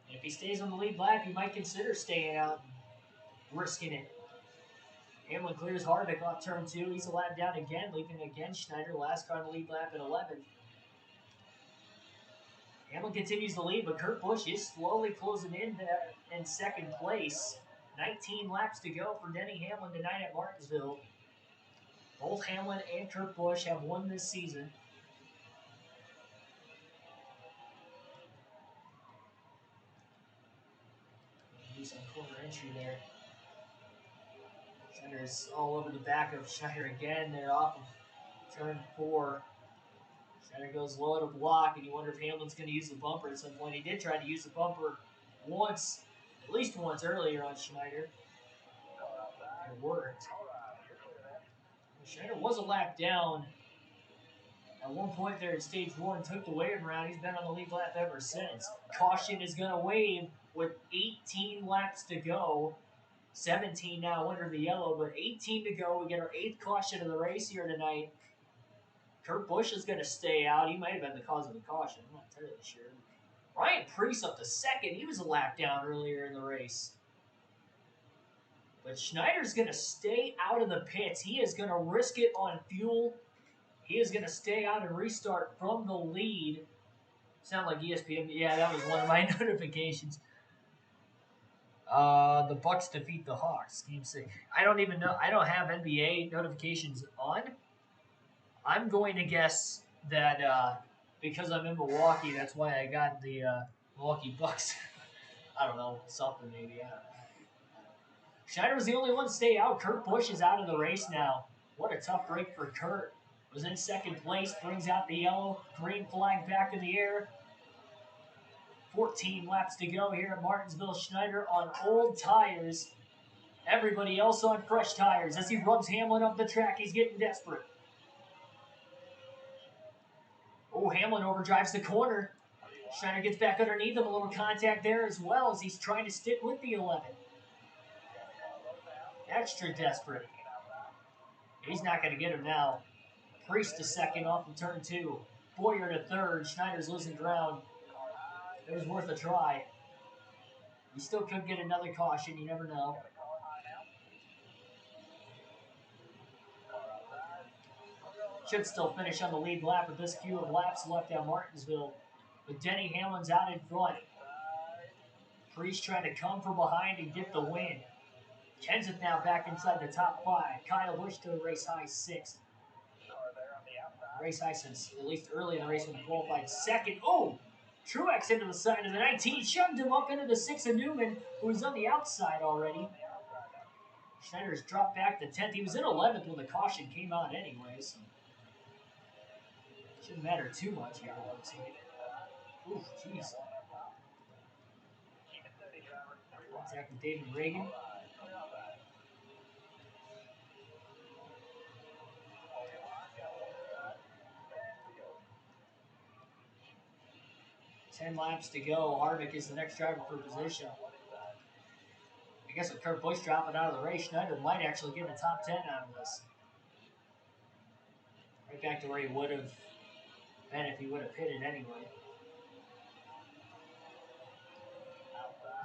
And if he stays on the lead lap, he might consider staying out and risking it. Hamlin clears Harvick off turn 2. He's a lap down again, leaving again Schneider. Last car on the lead lap at 11th. Hamlin continues to lead, but Kurt Busch is slowly closing in there in second place. 19 laps to go for Denny Hamlin tonight at Martinsville. Both Hamlin and Kurt Busch have won this season. Do some corner entry there. Schneider's all over the back of Schneider again. They're off of turn 4. Schneider goes low to block, and you wonder if Hamlin's going to use the bumper at some point. He did try to use the bumper once, at least once earlier on Schneider. It worked. Schneider was a lap down at one point there in stage 1, took the wave around. He's been on the lead lap ever since. Caution is going to wave with 18 laps to go. 17 now under the yellow, but 18 to go. We get our 8th caution of the race here tonight. Kurt Busch is going to stay out. He might have been the cause of the caution. I'm not entirely sure. Ryan Preece up to 2nd. He was a lap down earlier in the race. But Schneider's going to stay out of the pits. He is going to risk it on fuel. He is going to stay out and restart from the lead. Sound like ESPN. Yeah, that was one of my notifications. The Bucks defeat the Hawks. Game 6. I don't even know. I don't have NBA notifications on. I'm going to guess that because I'm in Milwaukee, that's why I got the Milwaukee Bucks. I don't know. Something maybe. I don't know. Schneider was the only one to stay out. Kurt Busch is out of the race now. What a tough break for Kurt. Was in 2nd place, brings out the yellow, green flag back in the air. 14 laps to go here at Martinsville. Schneider on old tires. Everybody else on fresh tires. As he rubs Hamlin up the track, he's getting desperate. Oh, Hamlin overdrives the corner. Schneider gets back underneath him. A little contact there as well as he's trying to stick with the 11. Extra desperate. He's not going to get him now. Priest to 2nd off of turn 2. Boyer to 3rd. Schneider's losing ground. It was worth a try. He still could get another caution. You never know. Should still finish on the lead lap with this few of laps left at Martinsville. But Denny Hamlin's out in front. Priest trying to come from behind and get the win. Kenseth now back inside the top 5. Kyle Busch to a race high 6th. Race high since at least early in the race when he qualified 2nd. Oh! Truex into the side of the 19. Shoved him up into the 6 of Newman, who was on the outside already. Schneider's dropped back to 10th. He was in 11th when the caution came out anyway, so shouldn't matter too much here, it looks like. Ooh, jeez. Contact with David Reagan. Ten laps to go. Harvick is the next driver for position. I guess with Kurt Busch dropping out of the race, Schneider might actually get a top 10 out of this. Right back to where he would have been if he would have pitted anyway.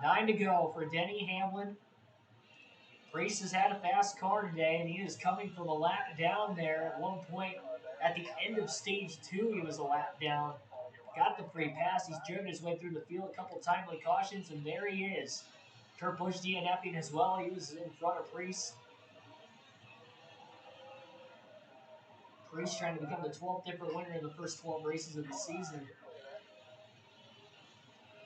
9 to go for Denny Hamlin. Priest has had a fast car today, and he is coming from a lap down there. At one point, at the end of stage 2, he was a lap down. Got the free pass. He's driven his way through the field, a couple timely cautions, and there he is. Kurt Busch DNFing as well. He was in front of Priest. Priest trying to become the 12th different winner in the first 12 races of the season.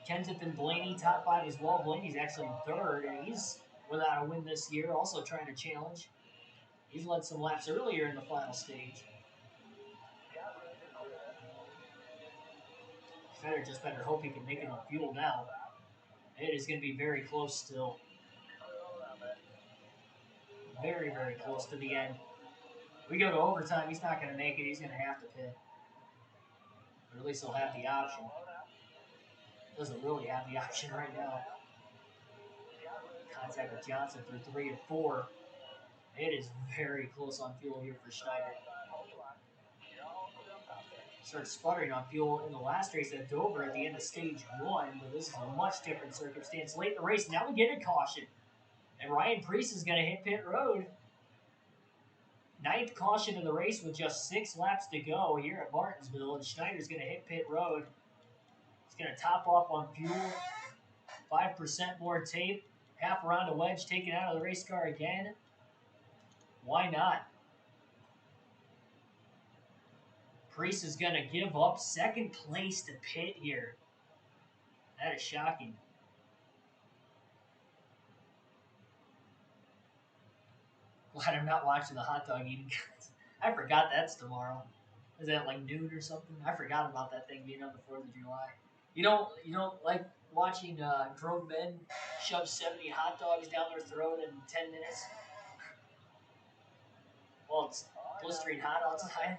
Kenseth and Blaney top 5 as well. Blaney's actually 3rd, and he's without a win this year, also trying to challenge. He's led some laps earlier in the final stage. Schneider just better hope he can make it on fuel now. It is going to be very close still. Very, very close to the end. We go to overtime, he's not going to make it. He's going to have to pit. Or at least he'll have the option. Doesn't really have the option right now. Contact with Johnson through 3 and 4. It is very close on fuel here for Schneider. Started sputtering on fuel in the last race at Dover at the end of stage 1, but this is a much different circumstance. Late in the race, now we get a caution. And Ryan Preece is going to hit pit road. 9th caution of the race with just 6 laps to go here at Martinsville, and Schneider's going to hit pit road. He's going to top off on fuel. 5% more tape. Half around a wedge taken out of the race car again. Why not? Priest is going to give up 2nd place to pit here. That is shocking. Glad I'm not watching the hot dog eating. I forgot that's tomorrow. Is that like noon or something? I forgot about that thing being on the 4th of July. You don't like watching grown men shove 70 hot dogs down their throat in 10 minutes? Well, blistering hot outside.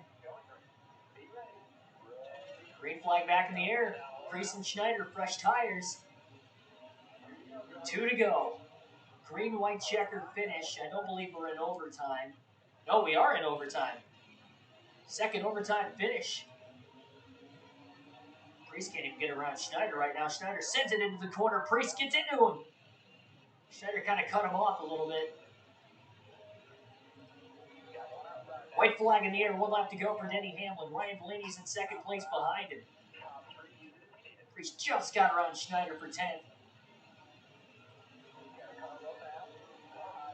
Green flag back in the air. Priest and Schneider, fresh tires. 2 to go. Green, white checker finish. I don't believe we're in overtime. No, we are in overtime. Second overtime finish. Priest can't even get around Schneider right now. Schneider sends it into the corner. Priest gets into him. Schneider kind of cut him off a little bit. White flag in the air. 1 lap to go for Denny Hamlin. Ryan Blaney's in second place behind him. Priest just got around Schneider for 10th.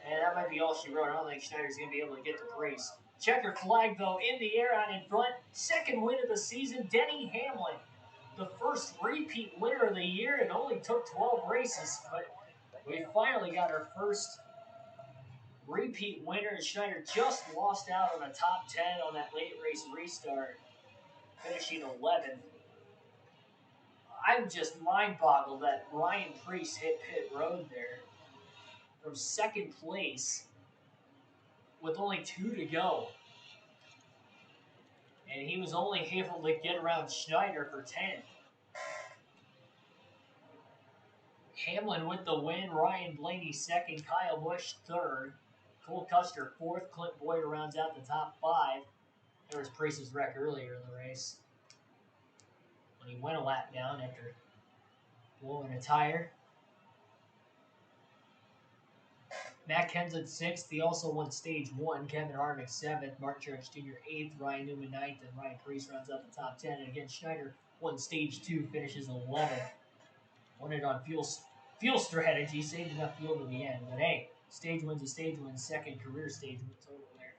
And that might be all she wrote. I don't think Schneider's going to be able to get to Priest. Checker flag, though, in the air out in front. Second win of the season, Denny Hamlin. The first repeat winner of the year. It only took 12 races, but we finally got our first repeat winner. Schneider just lost out on the top 10 on that late race restart, finishing 11th. I'm just mind-boggled that Ryan Priest hit pit road there from second place with only 2 to go. And he was only able to get around Schneider for 10. Hamlin with the win, Ryan Blaney second, Kyle Busch third, Cole Custer fourth, Clint Boyd rounds out the top 5. There was Priest's wreck earlier in the race when he went a lap down after blowing a tire. Matt Kenseth 6th. He also won stage 1. Kevin Harvick 7th. Mark Truex Jr. 8th. Ryan Newman 9th. And Ryan Priest rounds out the top 10. And again, Schneider won stage 2, finishes 11th. Won it on fuel strategy, saved enough fuel to the end. But hey, stage win's a stage win. Second career stage win total there.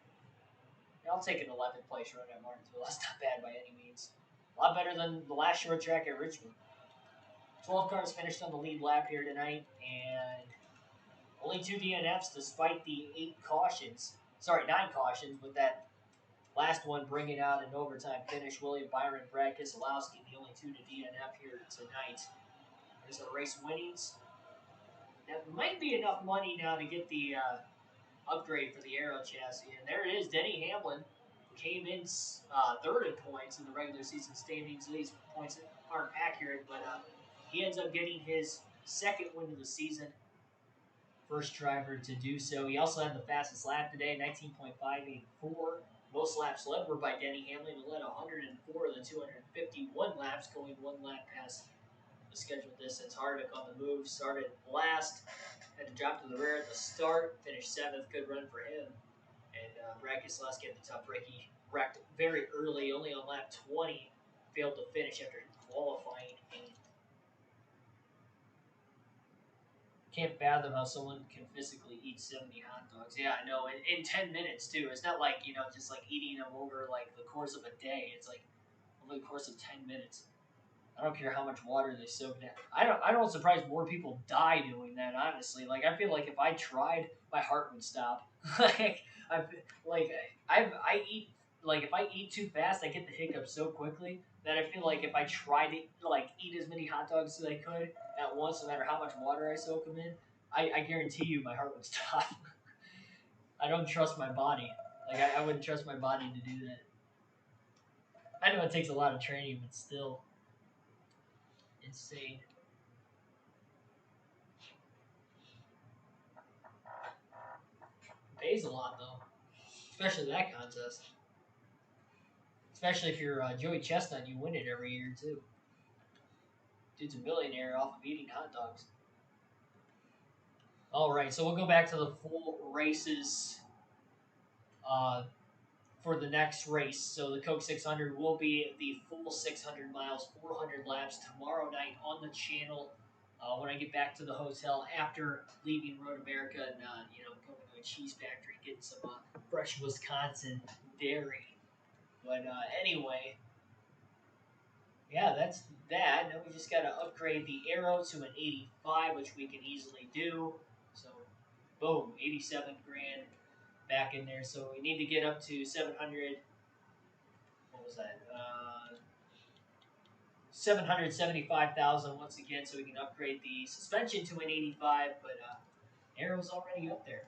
Yeah, I'll take an 11th place run at Martinsville. That's not bad by any means. A lot better than the last short track at Richmond. 12 cars finished on the lead lap here tonight, and only 2 DNFs despite the 9 cautions, with that last one bringing out an overtime finish. William Byron, Brad Keselowski, the only 2 to DNF here tonight. There's the race winnings. That might be enough money now to get the upgrade for the Aero chassis. And there it is. Denny Hamlin came in third in points in the regular season standings. These points aren't accurate, but he ends up getting his second win of the season. First driver to do so. He also had the fastest lap today, 19.584. Most laps led were by Denny Hamlin, who led 104 of the 251 laps, going 1 lap past the scheduled distance. Harvick on the move, started last, had to drop to the rear at the start, finished 7th. Good run for him. And Brad Keselowski at the top break, he wrecked very early, only on lap 20, failed to finish after qualifying 8th. Can't fathom how someone can physically eat 70 hot dogs. Yeah, I know. In 10 minutes, too. It's not like, just like eating them over like the course of a day. It's like over the course of 10 minutes. I don't care how much water they soak in. I don't surprise more people die doing that, honestly. Like, I feel like if I tried, my heart would stop. If I eat too fast, I get the hiccups so quickly that I feel like if I tried to eat as many hot dogs as I could at once, no matter how much water I soak them in, I guarantee you my heart would stop. I don't trust my body. I wouldn't trust my body to do that. I know it takes a lot of training, but still, insane. It pays a lot though, especially that contest. Especially if you're Joey Chestnut, you win it every year too. Dude's a millionaire off of eating hot dogs. All right, so we'll go back to the full races for the next race. So the Coke 600 will be the full 600 miles, 400 laps tomorrow night on the channel when I get back to the hotel after leaving Road America and going to a cheese factory, getting some fresh Wisconsin dairy. But anyway, yeah, that's that. Now we just got to upgrade the Aero to an 85, which we can easily do. So, boom, 87 grand back in there. So we need to get up to 700. What was that? 775,000 once again, so we can upgrade the suspension to an 85. But Aero's already up there.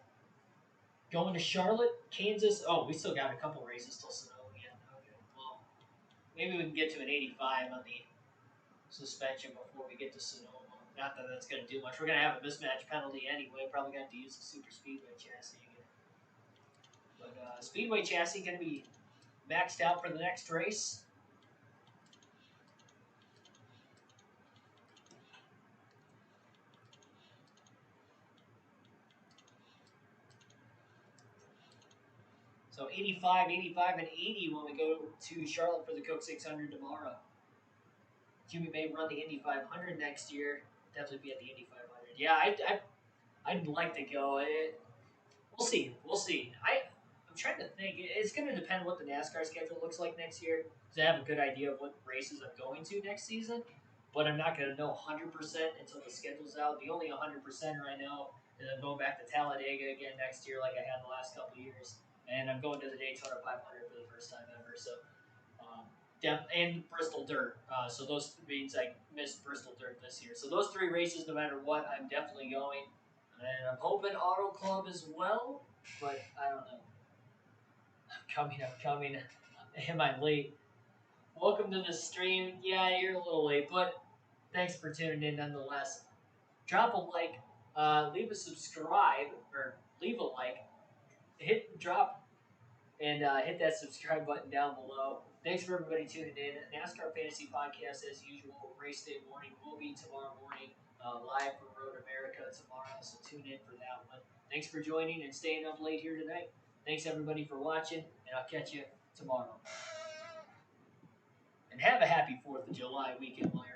Going to Charlotte, Kansas. Oh, we still got a couple races till Sonoma again. Okay. Well, maybe we can get to an 85 on the suspension before we get to Sonoma. Not that that's going to do much. We're going to have a mismatch penalty anyway. Probably got to use the super speedway chassis again. But speedway chassis going to be maxed out for the next race. So 85, 85, and 80 when we go to Charlotte for the Coke 600 tomorrow. Jimmy may run the Indy 500 next year. Definitely be at the Indy 500. Yeah, I'd like to go. We'll see. We'll see. I'm trying to think. It's going to depend what the NASCAR schedule looks like next year. Because I have a good idea of what races I'm going to next season. But I'm not going to know 100% until the schedule's out. The only 100% right now is I'm going back to Talladega again next year like I had the last couple of years. And I'm going to the Daytona 500 for the first time ever. So, and Bristol Dirt. So those means I missed Bristol Dirt this year. So those three races, no matter what, I'm definitely going. And I'm hoping Auto Club as well, but I don't know. I'm coming. Am I late? Welcome to the stream. Yeah, you're a little late, but thanks for tuning in nonetheless. Drop a like, leave a subscribe, or leave a like, drop and hit that subscribe button down below. Thanks for everybody tuning in. NASCAR Fantasy Podcast, as usual, race day morning will be tomorrow morning, live from Road America tomorrow, so tune in for that one. Thanks for joining and staying up late here tonight. Thanks everybody for watching, and I'll catch you tomorrow. And have a happy 4th of July weekend while you're